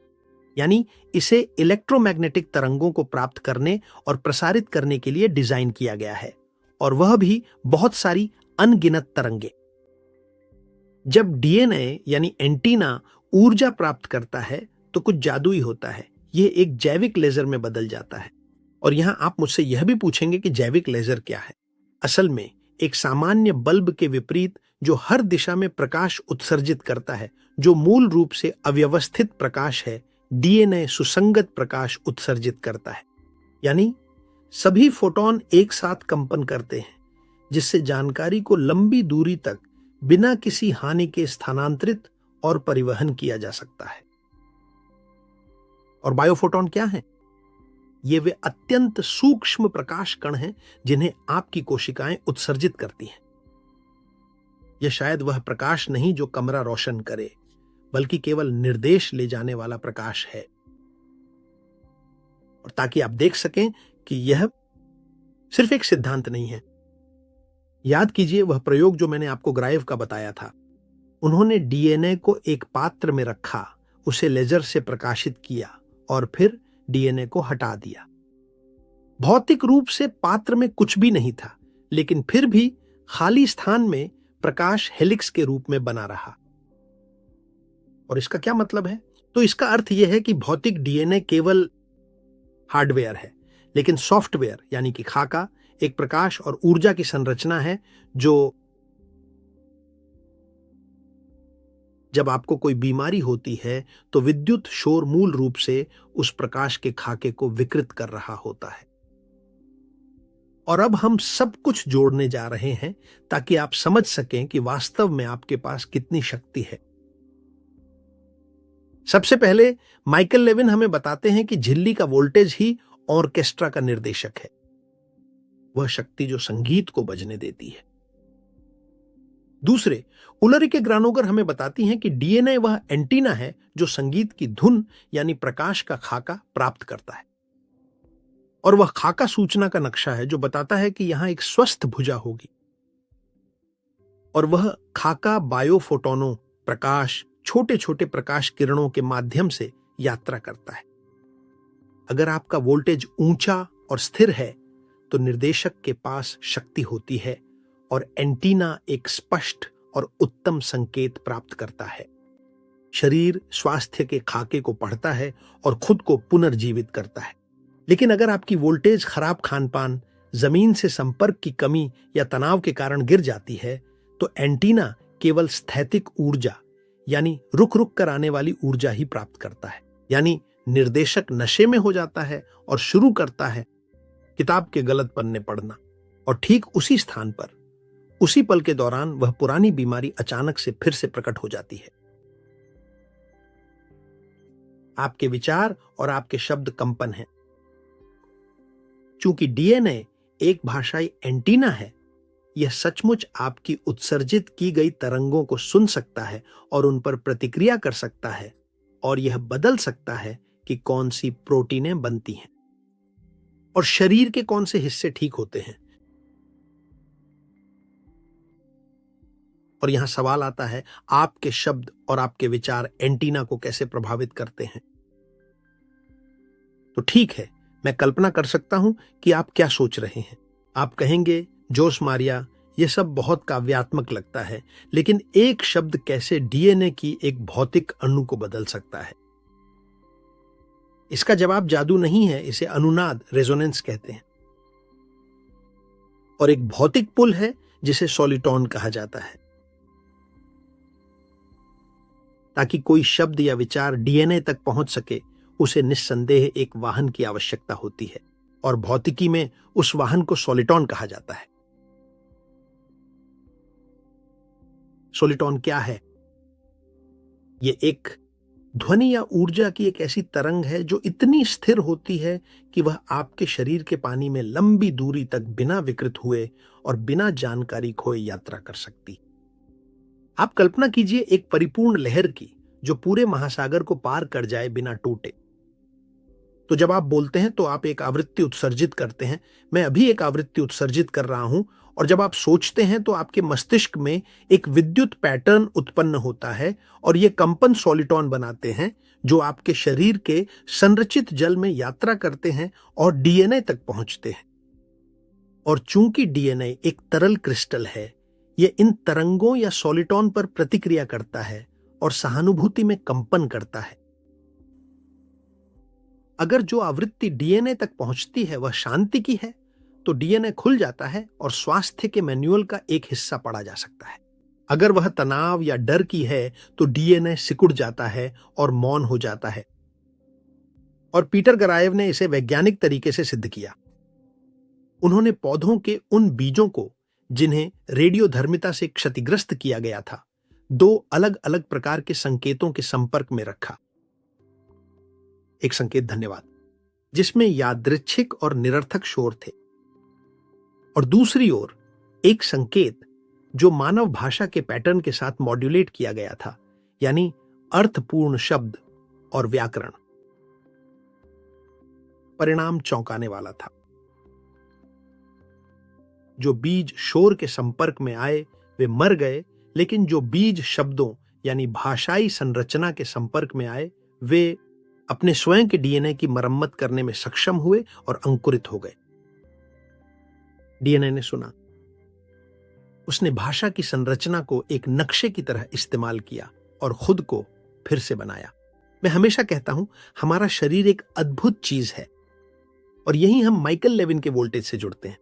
यानी इसे इलेक्ट्रोमैग्नेटिक तरंगों को प्राप्त करने और प्रसारित करने के लिए डिजाइन किया गया है, और वह भी बहुत सारी अनगिनत तरंगे। जब डीएनए यानी एंटीना ऊर्जा प्राप्त करता है तो कुछ जादुई होता है। यह एक जैविक लेजर में बदल जाता है। और यहां आप मुझसे यह भी पूछेंगे कि जैविक लेजर क्या है? असल में एक सामान्य बल्ब के विपरीत जो हर दिशा में प्रकाश उत्सर्जित करता है, जो मूल रूप से अव्यवस्थित प्रकाश है, डीएनए सुसंगत प्रकाश उत्सर्जित करता है। यानी सभी फोटॉन एक साथ कंपन करते हैं, जिससे जानकारी को लंबी दूरी तक बिना किसी हानि के स्थानांतरित और परिवहन किया जा सकता है। और बायोफोटॉन क्या है? ये वे अत्यंत सूक्ष्म प्रकाश कण हैं जिन्हें आपकी कोशिकाएं उत्सर्जित करती हैं। यह शायद वह प्रकाश नहीं जो कमरा रोशन करे, बल्कि केवल निर्देश ले जाने वाला प्रकाश है। और ताकि आप देख सकें कि यह सिर्फ एक सिद्धांत नहीं है। याद कीजिए वह प्रयोग जो मैंने आपको ग्राइव का बताया था। उन्होंने डीएनए को एक पात्र में रखा, उसे लेजर से प्रकाशित किया और फिर डीएनए को हटा दिया। भौतिक रूप से पात्र में कुछ भी नहीं था, लेकिन फिर भी खाली स्थान में प्रकाश हेलिक्स के रूप में बना रहा। और इसका क्या मतलब है? तो इसका अर्थ यह है कि भौतिक डीएनए केवल हार्डवेयर है, लेकिन सॉफ्टवेयर यानी कि खाका एक प्रकाश और ऊर्जा की संरचना है जो जब आपको कोई बीमारी होती है तो विद्युत शोर मूल रूप से उस प्रकाश के खाके को विकृत कर रहा होता है। और अब हम सब कुछ जोड़ने जा रहे हैं ताकि आप समझ सकें कि वास्तव में आपके पास कितनी शक्ति है। सबसे पहले माइकल लेविन हमें बताते हैं कि झिल्ली का वोल्टेज ही ऑर्केस्ट्रा का निर्देशक है, वह शक्ति जो संगीत को बजने देती है। दूसरे, उलरिके ग्रानोगर हमें बताती हैं कि डीएनए वह एंटीना है जो संगीत की धुन यानी प्रकाश का खाका प्राप्त करता है। और वह खाका सूचना का नक्शा है जो बताता है कि यहां एक स्वस्थ भुजा होगी। और वह खाका बायोफोटोनों, प्रकाश, छोटे छोटे प्रकाश किरणों के माध्यम से यात्रा करता है। अगर आपका वोल्टेज ऊंचा और स्थिर है तो निर्देशक के पास शक्ति होती है और एंटीना एक स्पष्ट और उत्तम संकेत प्राप्त करता है। शरीर स्वास्थ्य के खाके को पढ़ता है और खुद को पुनर्जीवित करता है। लेकिन अगर आपकी वोल्टेज खराब खानपान, जमीन से संपर्क की कमी या तनाव के कारण गिर जाती है तो एंटीना केवल स्थैतिक ऊर्जा यानी रुक रुक कर आने वाली ऊर्जा ही प्राप्त करता है। यानी निर्देशक नशे में हो जाता है और शुरू करता है किताब के गलत पन्ने पढ़ना। और ठीक उसी स्थान पर, उसी पल के दौरान वह पुरानी बीमारी अचानक से फिर से प्रकट हो जाती है। आपके विचार और आपके शब्द कंपन हैं। चूंकि डीएनए एक भाषाई एंटीना है, यह सचमुच आपकी उत्सर्जित की गई तरंगों को सुन सकता है और उन पर प्रतिक्रिया कर सकता है, और यह बदल सकता है कि कौन सी प्रोटीनें बनती हैं और शरीर के कौन से हिस्से ठीक होते हैं। और यहां सवाल आता है, आपके शब्द और आपके विचार एंटीना को कैसे प्रभावित करते हैं? तो ठीक है, मैं कल्पना कर सकता हूं कि आप क्या सोच रहे हैं। आप कहेंगे, जोश मारिया, यह सब बहुत काव्यात्मक लगता है, लेकिन एक शब्द कैसे डीएनए की एक भौतिक अणु को बदल सकता है? इसका जवाब जादू नहीं है, इसे अनुनाद, रेजोनेंस कहते हैं। और एक भौतिक पुल है जिसे सोलिटॉन कहा जाता है। ताकि कोई शब्द या विचार डीएनए तक पहुंच सके, उसे निस्संदेह एक वाहन की आवश्यकता होती है, और भौतिकी में उस वाहन को सोलिटॉन कहा जाता है। सोलिटॉन क्या है? यह एक ध्वनि या ऊर्जा की एक ऐसी तरंग है जो इतनी स्थिर होती है कि वह आपके शरीर के पानी में लंबी दूरी तक बिना विकृत हुए और बिना जानकारी खोए यात्रा कर सकती। आप कल्पना कीजिए एक परिपूर्ण लहर की, जो पूरे महासागर को पार कर जाए बिना टूटे। तो जब आप बोलते हैं तो आप एक आवृत्ति उत्सर्जित करते हैं। मैं अभी एक आवृत्ति उत्सर्जित कर रहा हूं, और जब आप सोचते हैं तो आपके मस्तिष्क में एक विद्युत पैटर्न उत्पन्न होता है, और ये कंपन सोलिटॉन बनाते हैं जो आपके शरीर के संरचित जल में यात्रा करते हैं और डीएनए तक पहुंचते हैं। और चूंकि डीएनए एक तरल क्रिस्टल है, यह इन तरंगों या सोलिटॉन पर प्रतिक्रिया करता है और सहानुभूति में कंपन करता है। अगर जो आवृत्ति डीएनए तक पहुंचती है वह शांति की है, तो डीएनए खुल जाता है और स्वास्थ्य के मैनुअल का एक हिस्सा पढ़ा जा सकता है। अगर वह तनाव या डर की है, तो डीएनए सिकुड़ जाता है और मौन हो जाता है। और पीटर गराएव ने इसे वैज्ञानिक तरीके से सिद्ध किया। उन्होंने पौधों के उन बीजों को, जिन्हें रेडियोधर्मिता से क्षतिग्रस्त किया गया था, दो अलग अलग प्रकार के संकेतों के संपर्क में रखा। एक संकेत, धन्यवाद, जिसमें यादृच्छिक और निरर्थक शोर थे, और दूसरी ओर एक संकेत जो मानव भाषा के पैटर्न के साथ मॉड्यूलेट किया गया था, यानी अर्थपूर्ण शब्द और व्याकरण। परिणाम चौंकाने वाला था। जो बीज शोर के संपर्क में आए वे मर गए, लेकिन जो बीज शब्दों यानी भाषाई संरचना के संपर्क में आए वे अपने स्वयं के डीएनए की मरम्मत करने में सक्षम हुए और अंकुरित हो गए। डीएनए ने सुना, उसने भाषा की संरचना को एक नक्शे की तरह इस्तेमाल किया और खुद को फिर से बनाया। मैं हमेशा कहता हूं, हमारा शरीर एक अद्भुत चीज है, और यही हम माइकल लेविन के वोल्टेज से जुड़ते हैं।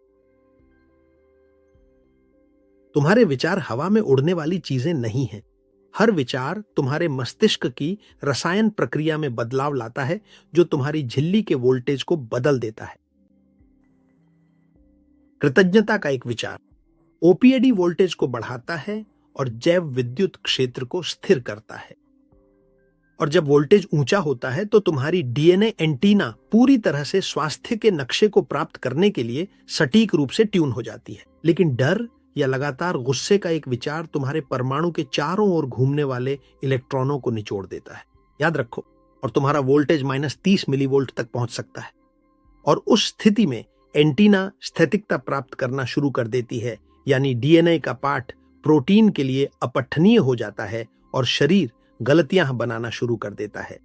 तुम्हारे विचार हवा में उड़ने वाली चीजें नहीं हैं। हर विचार तुम्हारे मस्तिष्क की रसायन प्रक्रिया में बदलाव लाता है, जो तुम्हारी झिल्ली के वोल्टेज को बदल देता है। कृतज्ञता का एक विचार ओपीएडी वोल्टेज को बढ़ाता है और जैव विद्युत क्षेत्र को स्थिर करता है। और जब वोल्टेज ऊंचा होता है तो तुम्हारी डीएनए एंटीना पूरी तरह से स्वास्थ्य के नक्शे को प्राप्त करने के लिए सटीक रूप से ट्यून हो जाती है। लेकिन डर या लगातार गुस्से का एक विचार तुम्हारे परमाणु के चारों ओर घूमने वाले इलेक्ट्रॉनों को निचोड़ देता है। याद रखो, और तुम्हारा वोल्टेज -30 मिलीवोल्ट तक पहुंच सकता है। और उस स्थिति में एंटीना स्थैतिकता प्राप्त करना शुरू कर देती है, यानी डीएनए का पाठ प्रोटीन के लिए अपठनीय हो जाता है और शरीर गलतियां बनाना शुरू कर देता है।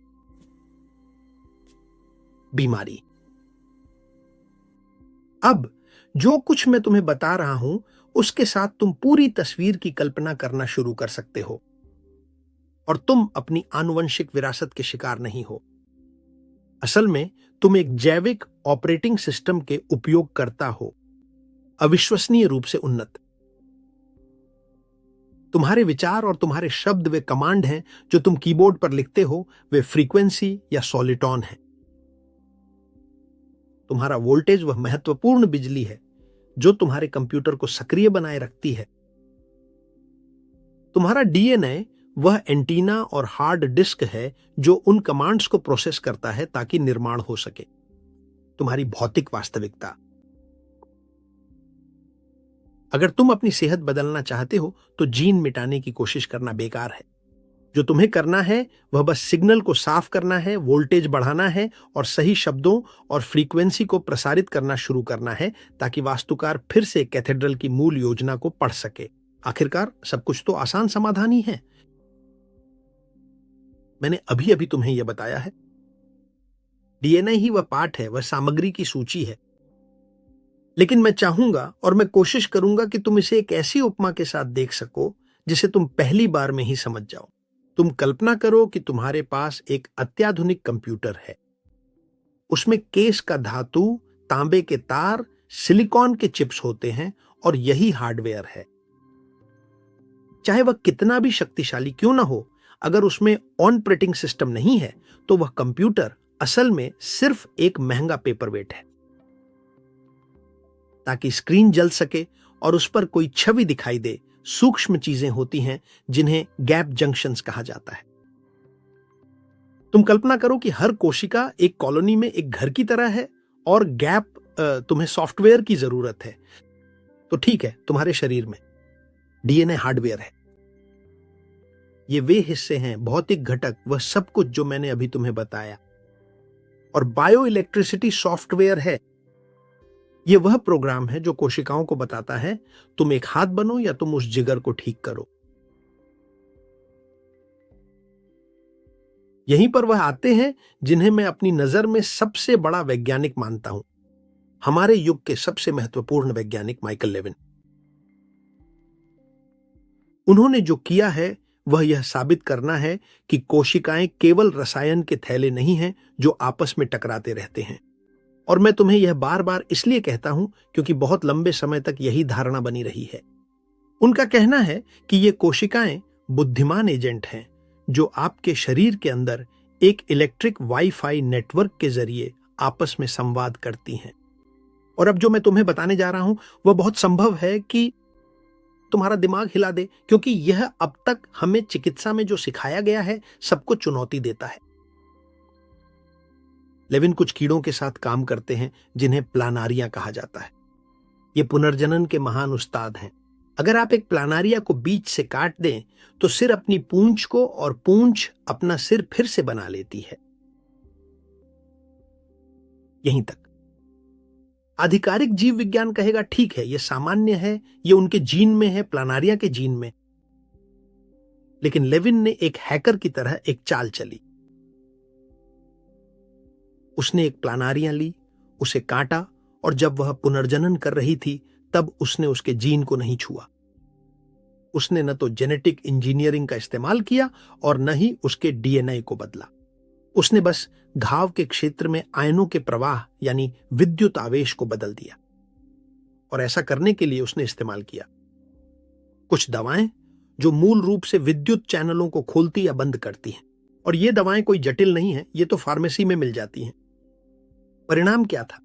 बीमारी। अब जो कुछ मैं तुम्हें बता रहा हूं, उसके साथ तुम पूरी तस्वीर की कल्पना करना शुरू कर सकते हो, और तुम अपनी आनुवंशिक विरासत के शिकार नहीं हो। असल में तुम एक जैविक ऑपरेटिंग सिस्टम के उपयोगकर्ता हो, अविश्वसनीय रूप से उन्नत। तुम्हारे विचार और तुम्हारे शब्द वे कमांड हैं जो तुम कीबोर्ड पर लिखते हो, वे फ्रीक्वेंसी या सॉलिटॉन है। तुम्हारा वोल्टेज वह महत्वपूर्ण बिजली है जो तुम्हारे कंप्यूटर को सक्रिय बनाए रखती है। तुम्हारा डीएनए वह एंटीना और हार्ड डिस्क है जो उन कमांड्स को प्रोसेस करता है ताकि निर्माण हो सके। तुम्हारी भौतिक वास्तविकता। अगर तुम अपनी सेहत बदलना चाहते हो तो जीन मिटाने की कोशिश करना बेकार है। जो तुम्हें करना है वह बस सिग्नल को साफ करना है, वोल्टेज बढ़ाना है और सही शब्दों और फ्रीक्वेंसी को प्रसारित करना शुरू करना है ताकि वास्तुकार फिर से कैथेड्रल की मूल योजना को पढ़ सके। आखिरकार सब कुछ तो आसान समाधान ही है। मैंने अभी अभी तुम्हें यह बताया है। डीएनए ही वह पाठ है, वह सामग्री की सूची है। लेकिन मैं चाहूंगा और मैं कोशिश करूंगा कि तुम इसे एक ऐसी उपमा के साथ देख सको जिसे तुम पहली बार में ही समझ जाओ। तुम कल्पना करो कि तुम्हारे पास एक अत्याधुनिक कंप्यूटर है। उसमें केस का धातु, तांबे के तार, सिलिकॉन के चिप्स होते हैं और यही हार्डवेयर है। चाहे वह कितना भी शक्तिशाली क्यों ना हो, अगर उसमें ऑपरेटिंग सिस्टम नहीं है तो वह कंप्यूटर असल में सिर्फ एक महंगा पेपरवेट है। ताकि स्क्रीन जल सके और उस पर कोई छवि दिखाई दे, सूक्ष्म चीजें होती हैं जिन्हें गैप जंक्शंस कहा जाता है। तुम कल्पना करो कि हर कोशिका एक कॉलोनी में एक घर की तरह है और गैप तुम्हें सॉफ्टवेयर की जरूरत है। तो ठीक है, तुम्हारे शरीर में डीएनए हार्डवेयर है। ये वे हिस्से हैं, भौतिक घटक, वह सब कुछ जो मैंने अभी तुम्हें बताया। और बायो इलेक्ट्रिसिटी सॉफ्टवेयर है। यह वह प्रोग्राम है जो कोशिकाओं को बताता है तुम एक हाथ बनो या तुम उस जिगर को ठीक करो। यहीं पर वह आते हैं जिन्हें मैं अपनी नजर में सबसे बड़ा वैज्ञानिक मानता हूं, हमारे युग के सबसे महत्वपूर्ण वैज्ञानिक माइकल लेविन। उन्होंने जो किया है वह यह साबित करना है कि कोशिकाएं केवल रसायन के थैले नहीं हैं जो आपस में टकराते रहते हैं। और मैं तुम्हें यह बार बार इसलिए कहता हूं क्योंकि बहुत लंबे समय तक यही धारणा बनी रही है। उनका कहना है कि ये कोशिकाएं बुद्धिमान एजेंट हैं जो आपके शरीर के अंदर एक इलेक्ट्रिक वाईफाई नेटवर्क के जरिए आपस में संवाद करती हैं। और अब जो मैं तुम्हें बताने जा रहा हूं वह बहुत संभव है कि तुम्हारा दिमाग हिला दे, क्योंकि यह अब तक हमें चिकित्सा में जो सिखाया गया है सबको चुनौती देता है। लेविन कुछ कीड़ों के साथ काम करते हैं जिन्हें प्लानारिया कहा जाता है। ये पुनर्जनन के महान उस्ताद हैं। अगर आप एक प्लानारिया को बीच से काट दें तो सिर अपनी पूंछ को और पूंछ अपना सिर फिर से बना लेती है। यहीं तक आधिकारिक जीव विज्ञान कहेगा ठीक है, यह सामान्य है, यह उनके जीन में है, प्लानारिया के जीन में। लेकिन लेविन ने एक हैकर की तरह एक चाल चली। उसने एक प्लानारिया ली, उसे काटा और जब वह पुनर्जनन कर रही थी तब उसने उसके जीन को नहीं छुआ। उसने न तो जेनेटिक इंजीनियरिंग का इस्तेमाल किया और न ही उसके डीएनए को बदला। उसने बस घाव के क्षेत्र में आयनों के प्रवाह यानी विद्युत आवेश को बदल दिया। और ऐसा करने के लिए उसने इस्तेमाल किया कुछ दवाएं जो मूल रूप से विद्युत चैनलों को खोलती या बंद करती हैं। और ये दवाएं कोई जटिल नहीं है, ये तो फार्मेसी में मिल जाती हैं। परिणाम क्या था?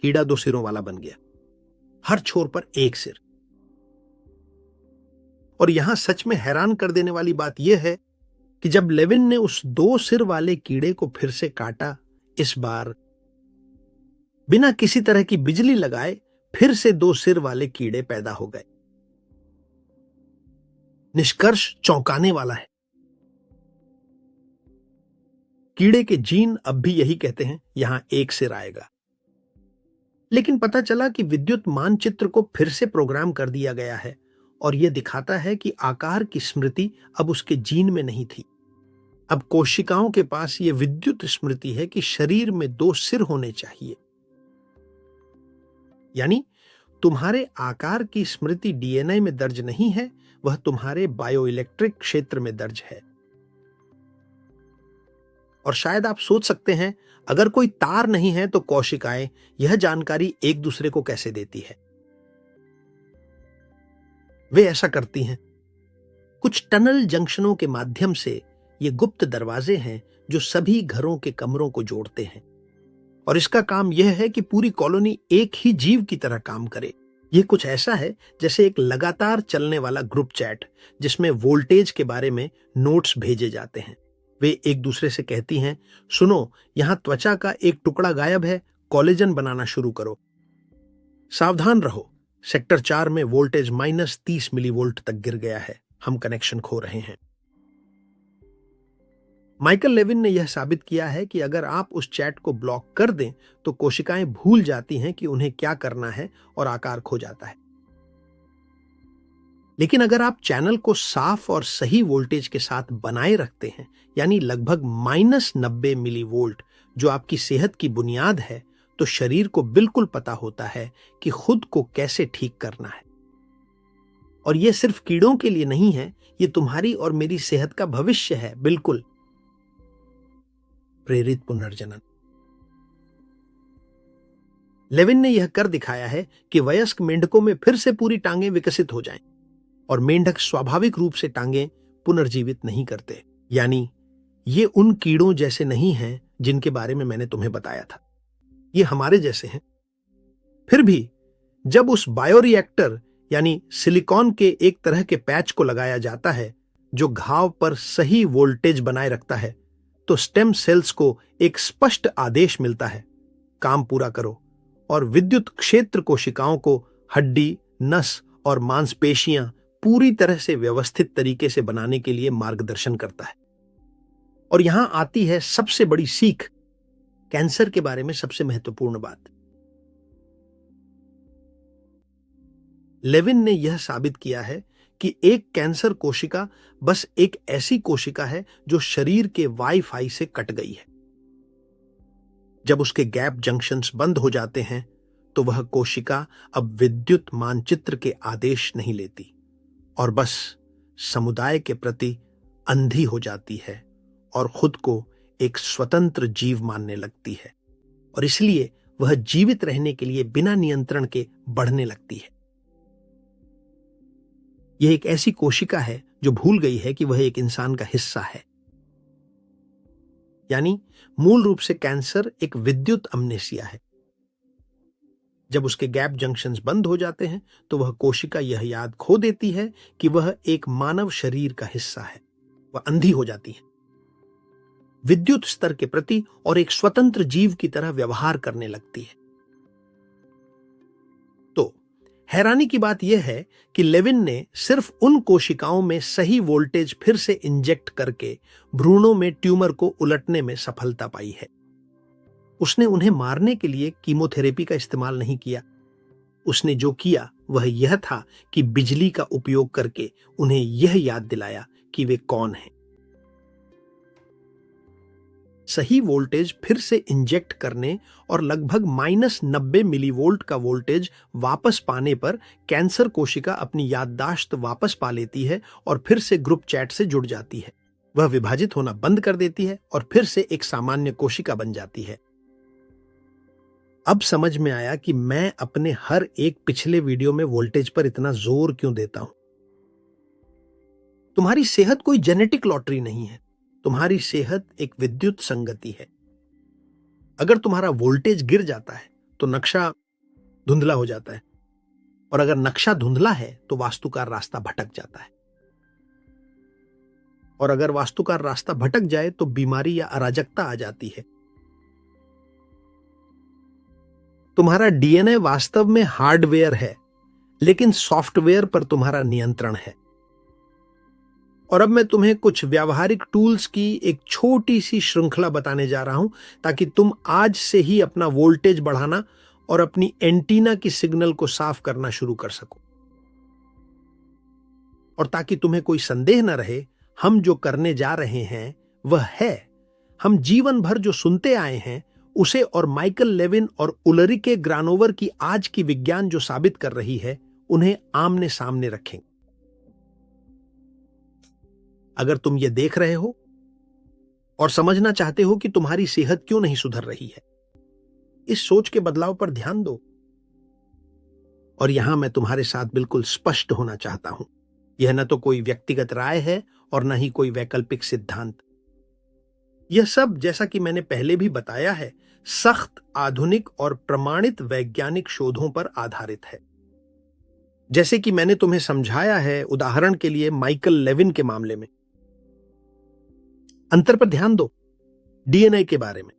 कीड़ा दो सिरों वाला बन गया, हर छोर पर एक सिर। और यहां सच में हैरान कर देने वाली बात यह है कि जब लेविन ने उस दो सिर वाले कीड़े को फिर से काटा, इस बार बिना किसी तरह की बिजली लगाए फिर से दो सिर वाले कीड़े पैदा हो गए। निष्कर्ष चौंकाने वाला है। कीड़े के जीन अब भी यही कहते हैं, यहां एक सिर आएगा। लेकिन पता चला कि विद्युत मानचित्र को फिर से प्रोग्राम कर दिया गया है और यह दिखाता है कि आकार की स्मृति अब उसके जीन में नहीं थी। अब कोशिकाओं के पास यह विद्युत स्मृति है कि शरीर में दो सिर होने चाहिए। यानी तुम्हारे आकार की स्मृति डीएनए में दर्ज नहीं है, वह तुम्हारे बायोइलेक्ट्रिक क्षेत्र में दर्ज है। और शायद आप सोच सकते हैं, अगर कोई तार नहीं है तो कोशिकाएं यह जानकारी एक दूसरे को कैसे देती है? वे ऐसा करती हैं। कुछ टनल जंक्शनों के माध्यम से ये गुप्त दरवाजे हैं जो सभी घरों के कमरों को जोड़ते हैं। और इसका काम यह है कि पूरी कॉलोनी एक ही जीव की तरह काम करे। ये कुछ ऐसा है जैसे एक लगातार चलने वाला ग्रुप चैट जिसमें वोल्टेज के बारे में नोट्स भेजे जाते हैं। वे एक दूसरे से कहती हैं, सुनो, यहां त्वचा का एक टुकड़ा गायब है, कोलेजन बनाना शुरू करो। सावधान रहो, सेक्टर 4 में वोल्टेज -30 मिलीवोल्ट तक गिर गया है, हम कनेक्शन खो रहे हैं। माइकल लेविन ने यह साबित किया है कि अगर आप उस चैट को ब्लॉक कर दें तो कोशिकाएं भूल जाती हैं कि उन्हें क्या करना है और आकार खो जाता है। लेकिन अगर आप चैनल को साफ और सही वोल्टेज के साथ बनाए रखते हैं, यानी लगभग -90 मिलीवोल्ट, जो आपकी सेहत की बुनियाद है, तो शरीर को बिल्कुल पता होता है कि खुद को कैसे ठीक करना है। और यह सिर्फ कीड़ों के लिए नहीं है, यह तुम्हारी और मेरी सेहत का भविष्य है। बिल्कुल। प्रेरित पुनर्जनन। लेविन ने यह कर दिखाया है कि वयस्क मेंढकों में फिर से पूरी टांगें विकसित हो जाएं और मेंढक स्वाभाविक रूप से टांगें पुनर्जीवित नहीं करते। यानी ये उन कीड़ों जैसे नहीं हैं जिनके बारे में मैंने तुम्हें बताया था, ये हमारे जैसे हैं। फिर भी जब उस बायोरिएक्टर यानी सिलिकॉन के एक तरह के पैच को लगाया जाता है जो घाव पर सही वोल्टेज बनाए रखता है, तो स्टेम सेल्स को एक स्पष्ट आदेश मिलता है, काम पूरा करो। और विद्युत क्षेत्र कोशिकाओं को हड्डी, नस और मांसपेशियां पूरी तरह से व्यवस्थित तरीके से बनाने के लिए मार्गदर्शन करता है। और यहां आती है सबसे बड़ी सीख, कैंसर के बारे में सबसे महत्वपूर्ण बात। लेविन ने यह साबित किया है कि एक कैंसर कोशिका बस एक ऐसी कोशिका है जो शरीर के वाईफाई से कट गई है। जब उसके गैप जंक्शंस बंद हो जाते हैं तो वह कोशिका अब विद्युत मानचित्र के आदेश नहीं लेती और बस समुदाय के प्रति अंधी हो जाती है और खुद को एक स्वतंत्र जीव मानने लगती है, और इसलिए वह जीवित रहने के लिए बिना नियंत्रण के बढ़ने लगती है। यह एक ऐसी कोशिका है जो भूल गई है कि वह एक इंसान का हिस्सा है। यानी मूल रूप से कैंसर एक विद्युत अमनेसिया है। जब उसके गैप जंक्शंस बंद हो जाते हैं तो वह कोशिका यह याद खो देती है कि वह एक मानव शरीर का हिस्सा है। वह अंधी हो जाती है, विद्युत स्तर के प्रति और एक स्वतंत्र जीव की तरह व्यवहार करने लगती है। तो हैरानी की बात यह है कि लेविन ने सिर्फ उन कोशिकाओं में सही वोल्टेज फिर से इंजेक्ट करके भ्रूणों में ट्यूमर को उलटने में सफलता पाई है। उसने उन्हें मारने के लिए कीमोथेरेपी का इस्तेमाल नहीं किया। उसने जो किया वह यह था कि बिजली का उपयोग करके उन्हें यह याद दिलाया कि वे कौन हैं। सही वोल्टेज फिर से इंजेक्ट करने और लगभग -90 मिलीवोल्ट का वोल्टेज वापस पाने पर कैंसर कोशिका अपनी याददाश्त वापस पा लेती है और फिर से ग्रुप चैट से जुड़ जाती है। वह विभाजित होना बंद कर देती है और फिर से एक सामान्य कोशिका बन जाती है। अब समझ में आया कि मैं अपने हर एक पिछले वीडियो में वोल्टेज पर इतना जोर क्यों देता हूं। तुम्हारी सेहत कोई जेनेटिक लॉटरी नहीं है, तुम्हारी सेहत एक विद्युत संगति है। अगर तुम्हारा वोल्टेज गिर जाता है तो नक्शा धुंधला हो जाता है, और अगर नक्शा धुंधला है तो वास्तुकार रास्ता भटक जाता है, और अगर वास्तुकार रास्ता भटक जाए तो बीमारी या अराजकता आ जाती है। तुम्हारा डीएनए वास्तव में हार्डवेयर है, लेकिन सॉफ्टवेयर पर तुम्हारा नियंत्रण है। और अब मैं तुम्हें कुछ व्यावहारिक टूल्स की एक छोटी सी श्रृंखला बताने जा रहा हूं ताकि तुम आज से ही अपना वोल्टेज बढ़ाना और अपनी एंटीना की सिग्नल को साफ करना शुरू कर सको। और ताकि तुम्हें कोई संदेह न रहे, हम जो करने जा रहे हैं वह है, हम जीवन भर जो सुनते आए हैं उसे और माइकल लेविन और उलरिके ग्रानोवर की आज की विज्ञान जो साबित कर रही है, उन्हें आमने सामने रखेंगे। अगर तुम ये देख रहे हो और समझना चाहते हो कि तुम्हारी सेहत क्यों नहीं सुधर रही है, इस सोच के बदलाव पर ध्यान दो। और यहां मैं तुम्हारे साथ बिल्कुल स्पष्ट होना चाहता हूं, यह न तो कोई व्यक्तिगत राय है और न ही कोई वैकल्पिक सिद्धांत। यह सब, जैसा कि मैंने पहले भी बताया है, सख्त, आधुनिक और प्रमाणित वैज्ञानिक शोधों पर आधारित है। जैसे कि मैंने तुम्हें समझाया है, उदाहरण के लिए माइकल लेविन के मामले में। अंतर पर ध्यान दो। डीएनए के बारे में,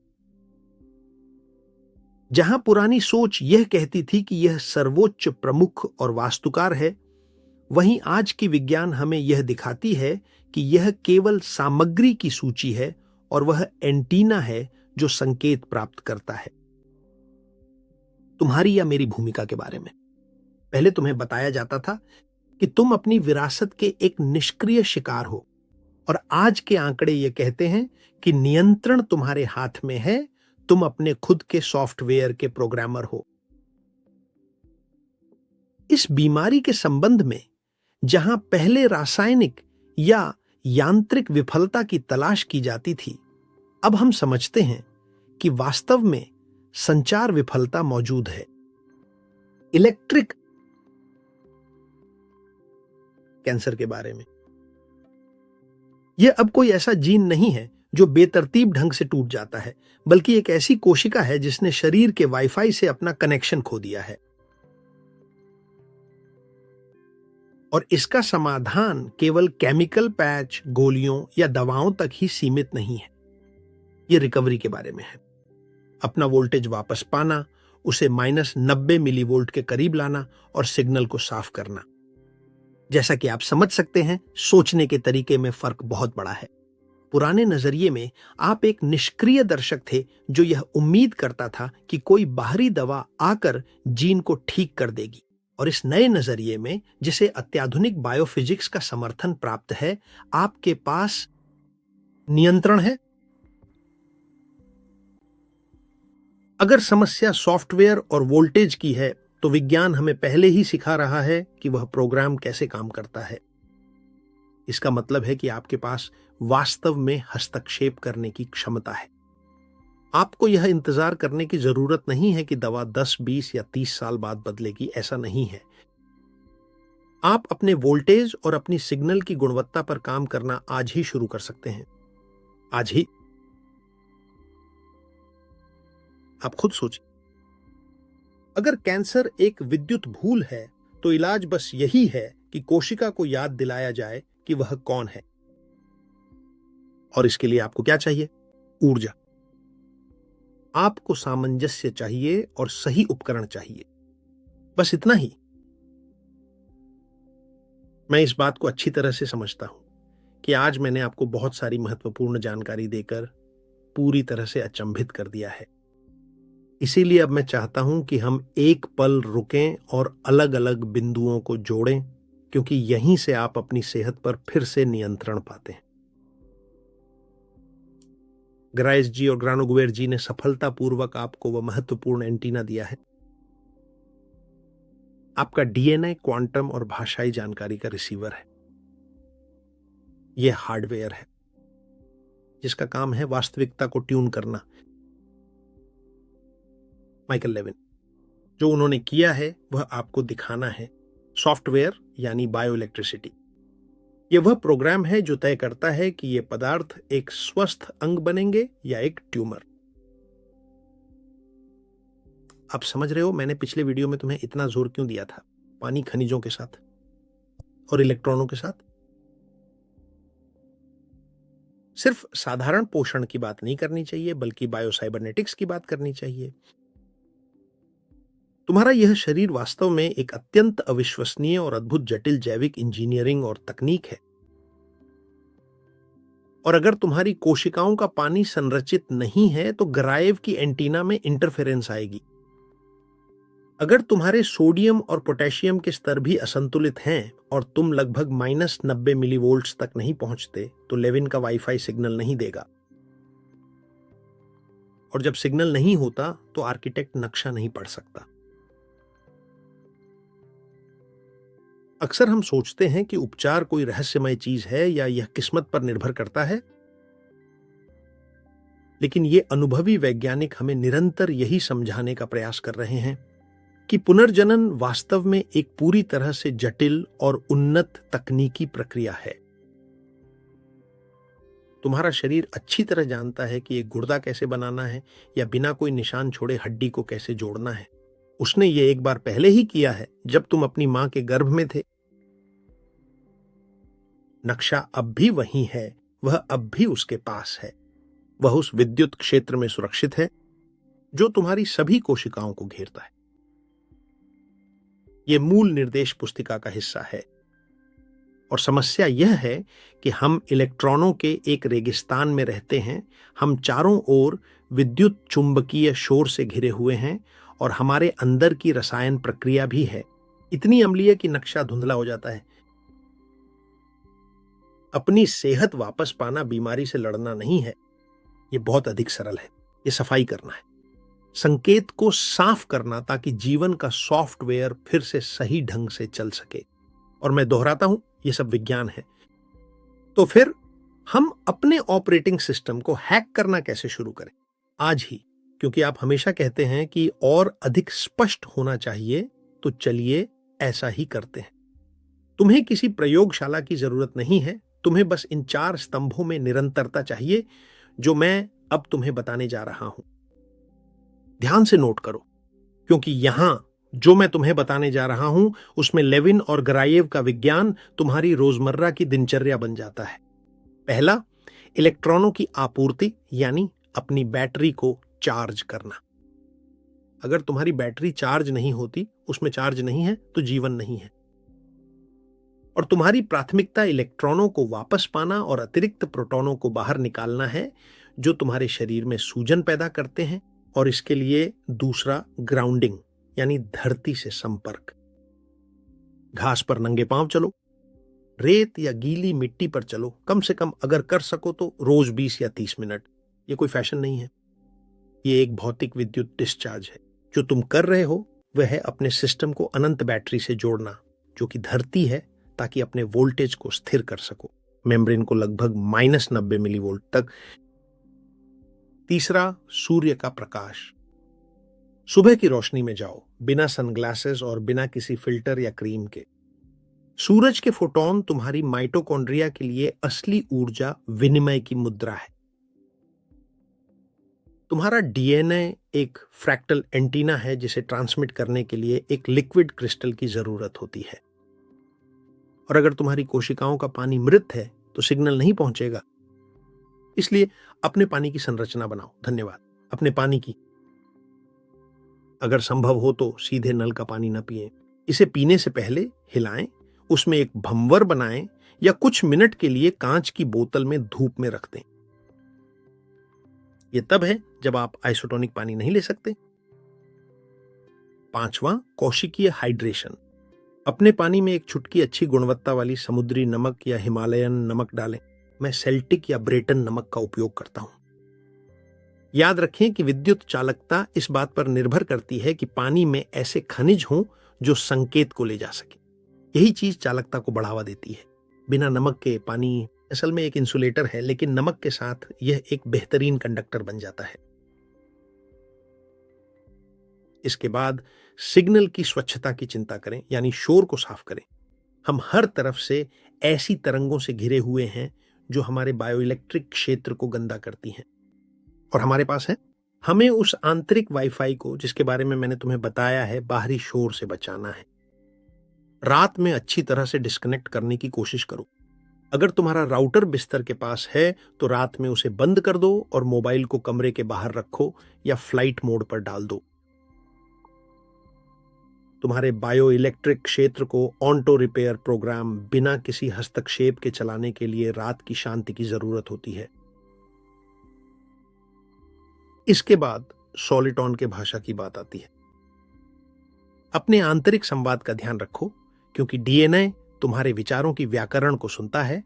जहां पुरानी सोच यह कहती थी कि यह सर्वोच्च प्रमुख और वास्तुकार है, वहीं आज की विज्ञान हमें यह दिखाती है कि यह केवल सामग्री की सूची है और वह एंटीना है जो संकेत प्राप्त करता है। तुम्हारी या मेरी भूमिका के बारे में पहले तुम्हें बताया जाता था कि तुम अपनी विरासत के एक निष्क्रिय शिकार हो, और आज के आंकड़े ये कहते हैं कि नियंत्रण तुम्हारे हाथ में है। तुम अपने खुद के सॉफ्टवेयर के प्रोग्रामर हो। इस बीमारी के संबंध में जहां पहले रासायनिक या यांत्रिक विफलता की तलाश की जाती थी, अब हम समझते हैं कि वास्तव में संचार विफलता मौजूद है। इलेक्ट्रिक कैंसर के बारे में, यह अब कोई ऐसा जीन नहीं है जो बेतरतीब ढंग से टूट जाता है, बल्कि एक ऐसी कोशिका है जिसने शरीर के वाईफाई से अपना कनेक्शन खो दिया है। और इसका समाधान केवल केमिकल पैच, गोलियों या दवाओं तक ही सीमित नहीं है। यह रिकवरी के बारे में है। अपना वोल्टेज वापस पाना, उसे -90 मिलीवोल्ट के करीब लाना और सिग्नल को साफ करना। जैसा कि आप समझ सकते हैं, सोचने के तरीके में फर्क बहुत बड़ा है। पुराने नजरिए में आप एक निष्क्रिय दर्शक थे जो यह उम्मीद करता था कि कोई बाहरी दवा आकर जीन को ठीक कर देगी, और इस नए नजरिए में, जिसे अत्याधुनिक बायोफिजिक्स का समर्थन प्राप्त है, आपके पास नियंत्रण है। अगर समस्या सॉफ्टवेयर और वोल्टेज की है, तो विज्ञान हमें पहले ही सिखा रहा है कि वह प्रोग्राम कैसे काम करता है। इसका मतलब है कि आपके पास वास्तव में हस्तक्षेप करने की क्षमता है। आपको यह इंतजार करने की जरूरत नहीं है कि दवा 10, 20 या 30 साल बाद बदलेगी। ऐसा नहीं है। आप अपने वोल्टेज और अपनी सिग्नल की गुणवत्ता पर काम करना आज ही शुरू कर सकते हैं। आज ही। आप खुद सोचिए, अगर कैंसर एक विद्युत भूल है, तो इलाज बस यही है कि कोशिका को याद दिलाया जाए कि वह कौन है। और इसके लिए आपको क्या चाहिए? ऊर्जा। आपको सामंजस्य चाहिए और सही उपकरण चाहिए। बस इतना ही। मैं इस बात को अच्छी तरह से समझता हूं कि आज मैंने आपको बहुत सारी महत्वपूर्ण जानकारी देकर पूरी तरह से अचंभित कर दिया है। इसीलिए अब मैं चाहता हूं कि हम एक पल रुकें और अलग अलग बिंदुओं को जोड़ें, क्योंकि यहीं से आप अपनी सेहत पर फिर से नियंत्रण पाते हैं। ग्राइस जी और ग्रानोगुएर जी ने सफलतापूर्वक आपको वह महत्वपूर्ण एंटीना दिया है। आपका डीएनए क्वांटम और भाषाई जानकारी का रिसीवर है। यह हार्डवेयर है जिसका काम है वास्तविकता को ट्यून करना। माइकल लेविन, जो उन्होंने किया है वह आपको दिखाना है। सॉफ्टवेयर यानी बायो इलेक्ट्रिसिटी, यह वह प्रोग्राम है जो तय करता है कि ये पदार्थ एक स्वस्थ अंग बनेंगे या एक ट्यूमर। आप समझ रहे हो मैंने पिछले वीडियो में तुम्हें इतना जोर क्यों दिया था? पानी खनिजों के साथ और इलेक्ट्रॉनों के साथ। सिर्फ साधारण पोषण की बात नहीं करनी चाहिए, बल्कि बायोसाइबरनेटिक्स की बात करनी चाहिए। तुम्हारा यह शरीर वास्तव में एक अत्यंत अविश्वसनीय और अद्भुत जटिल जैविक इंजीनियरिंग और तकनीक है। और अगर तुम्हारी कोशिकाओं का पानी संरचित नहीं है, तो ग्राइव की एंटीना में इंटरफेरेंस आएगी। अगर तुम्हारे सोडियम और पोटेशियम के स्तर भी असंतुलित हैं और तुम लगभग -90 मिलीवोल्ट्स तक नहीं पहुंचते, तो लेविन का वाईफाई सिग्नल नहीं देगा। और जब सिग्नल नहीं होता, तो आर्किटेक्ट नक्शा नहीं पढ़ सकता। अक्सर हम सोचते हैं कि उपचार कोई रहस्यमय चीज है या यह किस्मत पर निर्भर करता है, लेकिन ये अनुभवी वैज्ञानिक हमें निरंतर यही समझाने का प्रयास कर रहे हैं कि पुनर्जनन वास्तव में एक पूरी तरह से जटिल और उन्नत तकनीकी प्रक्रिया है। तुम्हारा शरीर अच्छी तरह जानता है कि एक गुर्दा कैसे बनाना है या बिना कोई निशान छोड़े हड्डी को कैसे जोड़ना है। उसने ये एक बार पहले ही किया है, जब तुम अपनी मां के गर्भ में थे। नक्शा अब भी वही है, वह अब भी उसके पास है। वह उस विद्युत क्षेत्र में सुरक्षित है जो तुम्हारी सभी कोशिकाओं को घेरता है। यह मूल निर्देश पुस्तिका का हिस्सा है। और समस्या यह है कि हम इलेक्ट्रॉनों के एक रेगिस्तान में रहते हैं। हम चारों ओर विद्युत चुंबकीय शोर से घिरे हुए हैं और हमारे अंदर की रसायन प्रक्रिया भी है, इतनी अम्लीय कि नक्शा धुंधला हो जाता है। अपनी सेहत वापस पाना बीमारी से लड़ना नहीं है, यह बहुत अधिक सरल है। यह सफाई करना है, संकेत को साफ करना, ताकि जीवन का सॉफ्टवेयर फिर से सही ढंग से चल सके। और मैं दोहराता हूं, यह सब विज्ञान है। तो फिर हम अपने ऑपरेटिंग सिस्टम को हैक करना कैसे शुरू करें? आज ही, क्योंकि आप हमेशा कहते हैं कि और अधिक स्पष्ट होना चाहिए, तो चलिए ऐसा ही करते हैं। तुम्हें किसी प्रयोगशाला की जरूरत नहीं है, तुम्हें बस इन 4 स्तंभों में निरंतरता चाहिए, जो मैं अब तुम्हें बताने जा रहा हूं। ध्यान से नोट करो, क्योंकि यहां जो मैं तुम्हें बताने जा रहा हूं, उसमें लेविन और गरायेव का विज्ञान तुम्हारी रोजमर्रा की दिनचर्या बन जाता है। पहला, इलेक्ट्रॉनों की आपूर्ति, यानी अपनी बैटरी को चार्ज करना। अगर तुम्हारी बैटरी चार्ज नहीं होती, उसमें चार्ज नहीं है, तो जीवन नहीं है। और तुम्हारी प्राथमिकता इलेक्ट्रॉनों को वापस पाना और अतिरिक्त प्रोटॉनों को बाहर निकालना है, जो तुम्हारे शरीर में सूजन पैदा करते हैं। और इसके लिए दूसरा, ग्राउंडिंग, यानी धरती से संपर्क। घास पर नंगे पांव चलो, रेत या गीली मिट्टी पर चलो, कम से कम अगर कर सको तो रोज 20 या 30 मिनट। यह कोई फैशन नहीं है, यह एक भौतिक विद्युत डिस्चार्ज है। जो तुम कर रहे हो वह है अपने सिस्टम को अनंत बैटरी से जोड़ना, जो कि धरती है, ताकि अपने वोल्टेज को स्थिर कर सको, मेम्ब्रेन को लगभग -90 मिलीवोल्ट तक। तीसरा, सूर्य का प्रकाश। सुबह की रोशनी में जाओ, बिना सनग्लासेस और बिना किसी फिल्टर या क्रीम के। सूरज के फोटोन तुम्हारी माइटोकॉन्ड्रिया के लिए असली ऊर्जा विनिमय की मुद्रा है। तुम्हारा डीएनए एक फ्रैक्टल एंटीना है, जिसे ट्रांसमिट करने के लिए एक लिक्विड क्रिस्टल की जरूरत होती है। और अगर तुम्हारी कोशिकाओं का पानी मृत है, तो सिग्नल नहीं पहुंचेगा। इसलिए अपने पानी की संरचना बनाओ। धन्यवाद। अपने पानी की, अगर संभव हो तो सीधे नल का पानी न पिएं। इसे पीने से पहले हिलाएं, उसमें एक भंवर बनाएं या कुछ मिनट के लिए कांच की बोतल में धूप में रख दें। यह तब है जब आप आइसोटोनिक पानी नहीं ले सकते। पांचवां, कोशिकीय हाइड्रेशन। अपने पानी में एक चुटकी अच्छी गुणवत्ता वाली समुद्री नमक या हिमालयन नमक डालें। मैं सेल्टिक या ब्रेटन नमक का उपयोग करता हूं। याद रखें कि विद्युत चालकता इस बात पर निर्भर करती है कि पानी में ऐसे खनिज हों जो संकेत को ले जा सके। यही चीज चालकता को बढ़ावा देती है। बिना नमक के पानी असल में एक इंसुलेटर है, लेकिन नमक के साथ यह एक बेहतरीन कंडक्टर बन जाता है। इसके बाद सिग्नल की स्वच्छता की चिंता करें, यानी शोर को साफ करें। हम हर तरफ से ऐसी तरंगों से घिरे हुए हैं जो हमारे बायोइलेक्ट्रिक क्षेत्र को गंदा करती हैं। और हमारे पास है, हमें उस आंतरिक वाईफाई को, जिसके बारे में मैंने तुम्हें बताया है, बाहरी शोर से बचाना है। रात में अच्छी तरह से डिस्कनेक्ट करने की कोशिश करो। अगर तुम्हारा राउटर बिस्तर के पास है, तो रात में उसे बंद कर दो और मोबाइल को कमरे के बाहर रखो या फ्लाइट मोड पर डाल दो। तुम्हारे बायोइलेक्ट्रिक क्षेत्र को ऑटो रिपेयर प्रोग्राम बिना किसी हस्तक्षेप के चलाने के लिए रात की शांति की जरूरत होती है। इसके बाद सॉलिटॉन के भाषा की बात आती है। अपने आंतरिक संवाद का ध्यान रखो, क्योंकि डीएनए तुम्हारे विचारों की व्याकरण को सुनता है,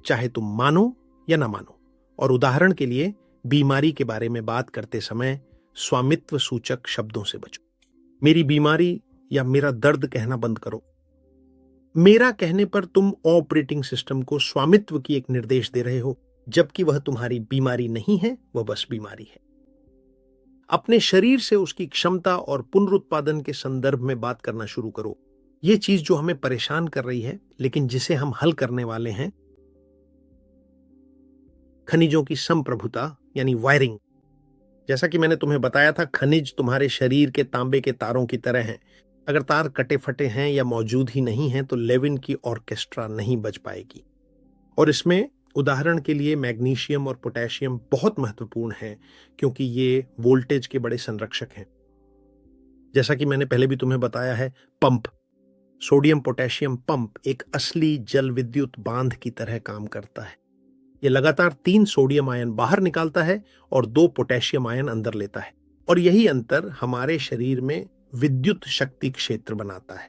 चाहे तुम मानो या ना मानो। और उदाहरण के लिए, बीमारी के बारे में बात करते समय स्वामित्व सूचक शब्दों से बचो। मेरी बीमारी या मेरा दर्द कहना बंद करो। मेरा कहने पर तुम ऑपरेटिंग सिस्टम को स्वामित्व की एक निर्देश दे रहे हो, जबकि वह तुम्हारी बीमारी नहीं है, वह बस बीमारी है। अपने शरीर से उसकी क्षमता और पुनरुत्पादन के संदर्भ में बात करना शुरू करो। यह चीज जो हमें परेशान कर रही है, लेकिन जिसे हम हल करने वाले हैं, खनिजों की संप्रभुता, यानी वायरिंग। जैसा कि मैंने तुम्हें बताया था, खनिज तुम्हारे शरीर के तांबे के तारों की तरह हैं। अगर तार कटे फटे हैं या मौजूद ही नहीं हैं तो लेविन की ऑर्केस्ट्रा नहीं बज पाएगी। और इसमें उदाहरण के लिए मैग्नीशियम और पोटेशियम बहुत महत्वपूर्ण हैं, क्योंकि ये वोल्टेज के बड़े संरक्षक हैं। जैसा कि मैंने पहले भी तुम्हें बताया है, पंप, सोडियम पोटेशियम पंप एक असली जल विद्युत बांध की तरह काम करता है। यह लगातार 3 सोडियम आयन बाहर निकालता है और 2 पोटेशियम आयन अंदर लेता है, और यही अंतर हमारे शरीर में विद्युत शक्ति क्षेत्र बनाता है।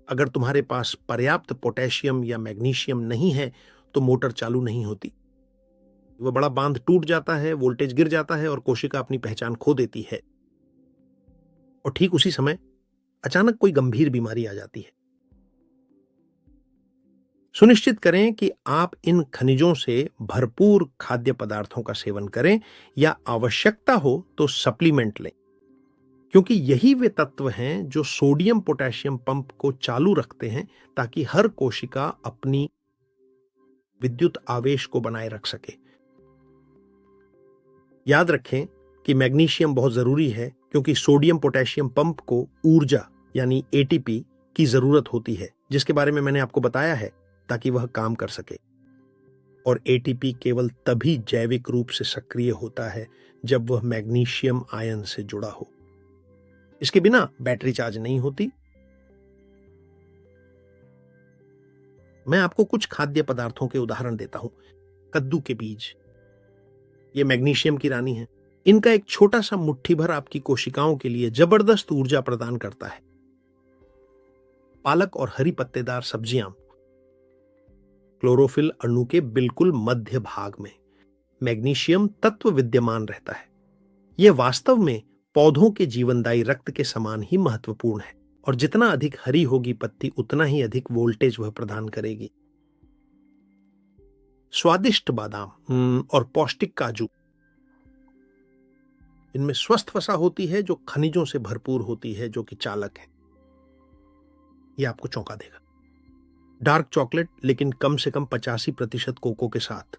अगर तुम्हारे पास पर्याप्त पोटेशियम या मैग्नीशियम नहीं है तो मोटर चालू नहीं होती। वह बड़ा बांध टूट जाता है, वोल्टेज गिर जाता है और कोशिका अपनी पहचान खो देती है। और ठीक उसी समय अचानक कोई गंभीर बीमारी आ जाती है। सुनिश्चित करें कि आप इन खनिजों से भरपूर खाद्य पदार्थों का सेवन करें या आवश्यकता हो तो सप्लीमेंट लें, क्योंकि यही वे तत्व हैं जो सोडियम पोटेशियम पंप को चालू रखते हैं, ताकि हर कोशिका अपनी विद्युत आवेश को बनाए रख सके। याद रखें कि मैग्नीशियम बहुत जरूरी है, क्योंकि सोडियम पोटेशियम पंप को ऊर्जा यानी एटीपी की जरूरत होती है, जिसके बारे में मैंने आपको बताया है, ताकि वह काम कर सके। और एटीपी केवल तभी जैविक रूप से सक्रिय होता है जब वह मैग्नीशियम आयन से जुड़ा हो। इसके बिना बैटरी चार्ज नहीं होती। मैं आपको कुछ खाद्य पदार्थों के उदाहरण देता हूं। कद्दू के बीज, ये मैग्नीशियम की रानी है। इनका एक छोटा सा मुट्ठी भर आपकी कोशिकाओं के लिए जबरदस्त ऊर्जा प्रदान करता है। पालक और हरी पत्तेदार सब्जियां, क्लोरोफिल अणु के बिल्कुल मध्य भाग में मैग्नीशियम तत्व विद्यमान रहता है। यह वास्तव में पौधों के जीवनदायी रक्त के समान ही महत्वपूर्ण है, और जितना अधिक हरी होगी पत्ती, उतना ही अधिक वोल्टेज वह प्रदान करेगी। स्वादिष्ट बादाम और पौष्टिक काजू, इनमें स्वस्थ वसा होती है जो खनिजों से भरपूर होती है, जो कि चालक है। यह आपको चौंका देगा। डार्क चॉकलेट, लेकिन कम से कम 85% कोको के साथ।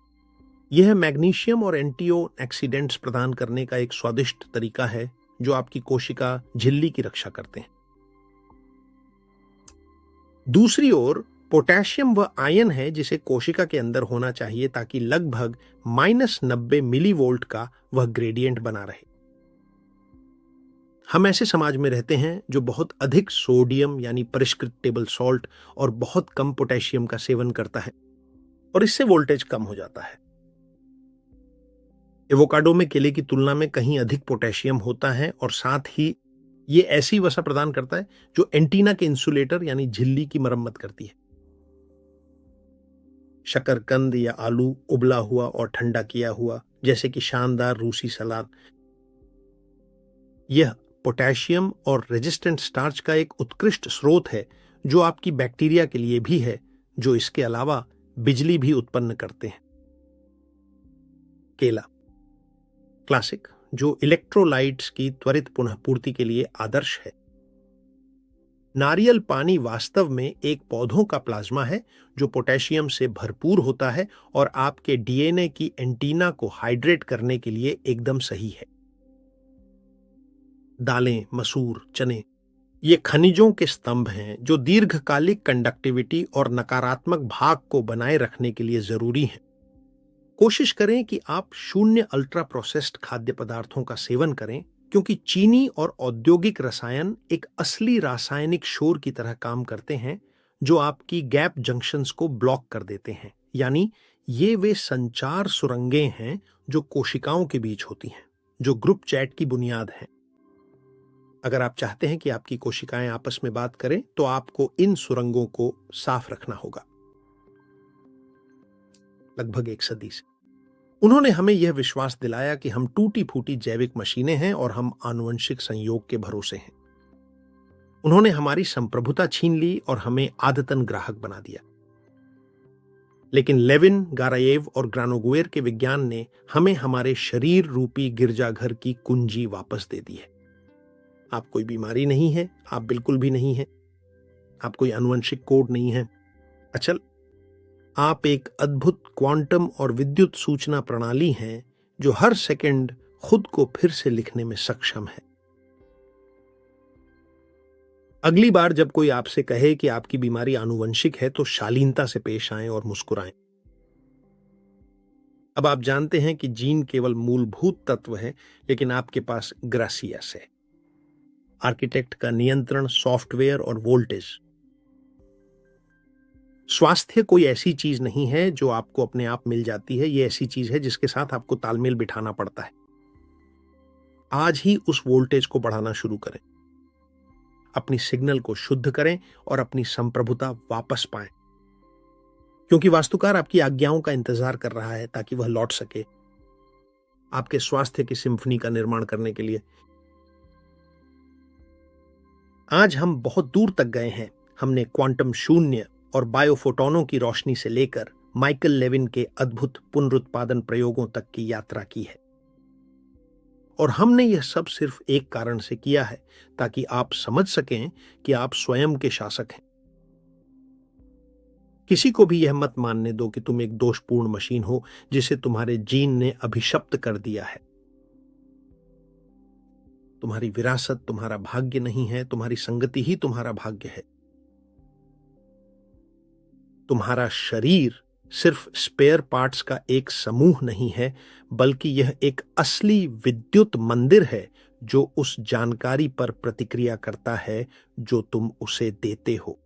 यह मैग्नीशियम और एंटीऑक्सीडेंट्स प्रदान करने का एक स्वादिष्ट तरीका है, जो आपकी कोशिका झिल्ली की रक्षा करते हैं। दूसरी ओर पोटेशियम वह आयन है जिसे कोशिका के अंदर होना चाहिए, ताकि लगभग -90 मिलीवोल्ट का वह ग्रेडियंट बना रहे। हम ऐसे समाज में रहते हैं जो बहुत अधिक सोडियम यानी परिष्कृत टेबल सॉल्ट और बहुत कम पोटेशियम का सेवन करता है, और इससे वोल्टेज कम हो जाता है। एवोकाडो में केले की तुलना में कहीं अधिक पोटेशियम होता है, और साथ ही ये ऐसी वसा प्रदान करता है जो एंटीना के इंसुलेटर यानी झिल्ली की मरम्मत करती है। शकरकंद या आलू उबला हुआ और ठंडा किया हुआ, जैसे कि शानदार रूसी सलाद, यह पोटेशियम और रेजिस्टेंट स्टार्च का एक उत्कृष्ट स्रोत है, जो आपकी बैक्टीरिया के लिए भी है, जो इसके अलावा बिजली भी उत्पन्न करते हैं। केला क्लासिक, जो इलेक्ट्रोलाइट्स की त्वरित पुनः पूर्ति के लिए आदर्श है। नारियल पानी वास्तव में एक पौधों का प्लाज्मा है, जो पोटेशियम से भरपूर होता है और आपके डीएनए की एंटीना को हाइड्रेट करने के लिए एकदम सही है। दालें, मसूर, चने, ये खनिजों के स्तंभ हैं जो दीर्घकालिक कंडक्टिविटी और नकारात्मक भाग को बनाए रखने के लिए जरूरी हैं। कोशिश करें कि आप शून्य अल्ट्रा प्रोसेस्ड खाद्य पदार्थों का सेवन करें, क्योंकि चीनी और औद्योगिक रसायन एक असली रासायनिक शोर की तरह काम करते हैं, जो आपकी गैप जंक्शंस को ब्लॉक कर देते हैं। यानी ये वे संचार सुरंगें हैं जो कोशिकाओं के बीच होती हैं, जो ग्रुप चैट की बुनियाद हैं। अगर आप चाहते हैं कि आपकी कोशिकाएं आपस में बात करें, तो आपको इन सुरंगों को साफ रखना होगा। लगभग 1 सदी से उन्होंने हमें यह विश्वास दिलाया कि हम टूटी फूटी जैविक मशीनें हैं और हम आनुवंशिक संयोग के भरोसे हैं। उन्होंने हमारी संप्रभुता छीन ली और हमें आदतन ग्राहक बना दिया। लेकिन लेविन, गारायेव और ग्रानोगुएर के विज्ञान ने हमें हमारे शरीर रूपी गिरजाघर की कुंजी वापस दे दी है। आप कोई बीमारी नहीं है, आप बिल्कुल भी नहीं है, आप कोई आनुवंशिक कोड नहीं है। अचल, आप एक अद्भुत क्वांटम और विद्युत सूचना प्रणाली हैं, जो हर सेकंड खुद को फिर से लिखने में सक्षम है। अगली बार जब कोई आपसे कहे कि आपकी बीमारी आनुवंशिक है तो शालीनता से पेश आएं और मुस्कुराएं। अब आप जानते हैं कि जीन केवल मूलभूत तत्व है, लेकिन आपके पास ग्रासियस है, आर्किटेक्ट का नियंत्रण, सॉफ्टवेयर और वोल्टेज। स्वास्थ्य कोई ऐसी चीज नहीं है जो आपको अपने आप मिल जाती है, यह ऐसी चीज है जिसके साथ आपको तालमेल बिठाना पड़ता है। आज ही उस वोल्टेज को बढ़ाना शुरू करें, अपनी सिग्नल को शुद्ध करें और अपनी संप्रभुता वापस पाएं, क्योंकि वास्तुकार आपकी आज्ञाओं का इंतजार कर रहा है ताकि वह लौट सके आपके स्वास्थ्य की सिम्फनी का निर्माण करने के लिए। आज हम बहुत दूर तक गए हैं। हमने क्वांटम शून्य और बायोफोटोनों की रोशनी से लेकर माइकल लेविन के अद्भुत पुनरुत्पादन प्रयोगों तक की यात्रा की है, और हमने यह सब सिर्फ एक कारण से किया है, ताकि आप समझ सकें कि आप स्वयं के शासक हैं। किसी को भी यह मत मानने दो कि तुम एक दोषपूर्ण मशीन हो जिसे तुम्हारे जीन ने अभिशप्त कर दिया है। तुम्हारी विरासत तुम्हारा भाग्य नहीं है, तुम्हारी संगति ही तुम्हारा भाग्य है। तुम्हारा शरीर सिर्फ स्पेयर पार्ट्स का एक समूह नहीं है, बल्कि यह एक असली विद्युत मंदिर है जो उस जानकारी पर प्रतिक्रिया करता है जो तुम उसे देते हो।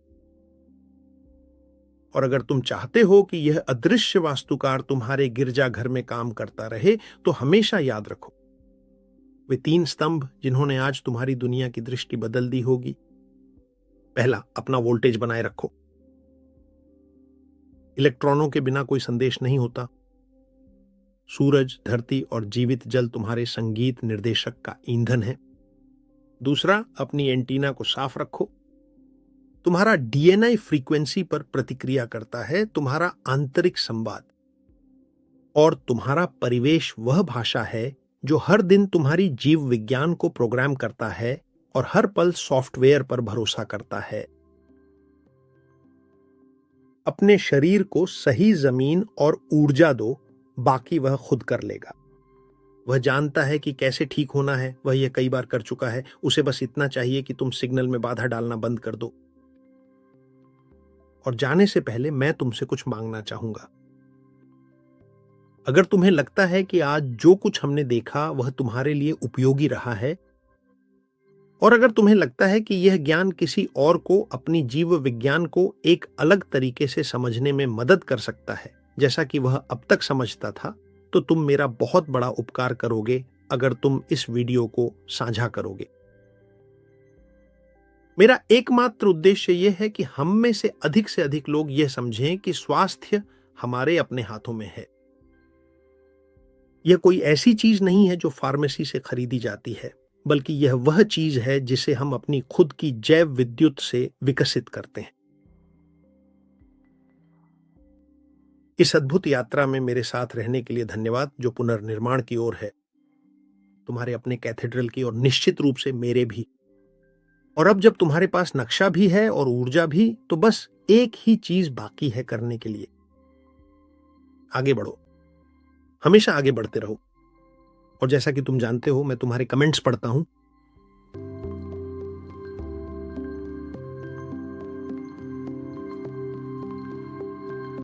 और अगर तुम चाहते हो कि यह अदृश्य वास्तुकार तुम्हारे गिरजाघर में काम करता रहे, तो हमेशा याद रखो, वे 3 स्तंभ जिन्होंने आज तुम्हारी दुनिया की दृष्टि बदल दी होगी। पहला, अपना वोल्टेज बनाए रखो। इलेक्ट्रॉनों के बिना कोई संदेश नहीं होता। सूरज, धरती और जीवित जल तुम्हारे संगीत निर्देशक का ईंधन है। दूसरा, अपनी एंटीना को साफ रखो। तुम्हारा डीएनए फ्रीक्वेंसी पर प्रतिक्रिया करता है, तुम्हारा आंतरिक संवाद। और तुम्हारा परिवेश वह भाषा है जो हर दिन तुम्हारी जीव विज्ञान को प्रोग्राम करता है और हर पल सॉफ्टवेयर पर भरोसा करता है। अपने शरीर को सही जमीन और ऊर्जा दो, बाकी वह खुद कर लेगा। वह जानता है कि कैसे ठीक होना है, वह यह कई बार कर चुका है। उसे बस इतना चाहिए कि तुम सिग्नल में बाधा डालना बंद कर दो। और जाने से पहले मैं तुमसे कुछ मांगना चाहूंगा। अगर तुम्हें लगता है कि आज जो कुछ हमने देखा वह तुम्हारे लिए उपयोगी रहा है, और अगर तुम्हें लगता है कि यह ज्ञान किसी और को अपनी जीव विज्ञान को एक अलग तरीके से समझने में मदद कर सकता है, जैसा कि वह अब तक समझता था, तो तुम मेरा बहुत बड़ा उपकार करोगे अगर तुम इस वीडियो को साझा करोगे। मेरा एकमात्र उद्देश्य यह है कि हम में से अधिक लोग यह समझें कि स्वास्थ्य हमारे अपने हाथों में है। यह कोई ऐसी चीज नहीं है जो फार्मेसी से खरीदी जाती है, बल्कि यह वह चीज है जिसे हम अपनी खुद की जैव विद्युत से विकसित करते हैं। इस अद्भुत यात्रा में मेरे साथ रहने के लिए धन्यवाद, जो पुनर्निर्माण की ओर है, तुम्हारे अपने कैथेड्रल की और निश्चित रूप से मेरे भी। और अब जब तुम्हारे पास नक्शा भी है और ऊर्जा भी, तो बस एक ही चीज बाकी है करने के लिए। आगे बढ़ो, हमेशा आगे बढ़ते रहो। और जैसा कि तुम जानते हो, मैं तुम्हारे कमेंट्स पढ़ता हूं,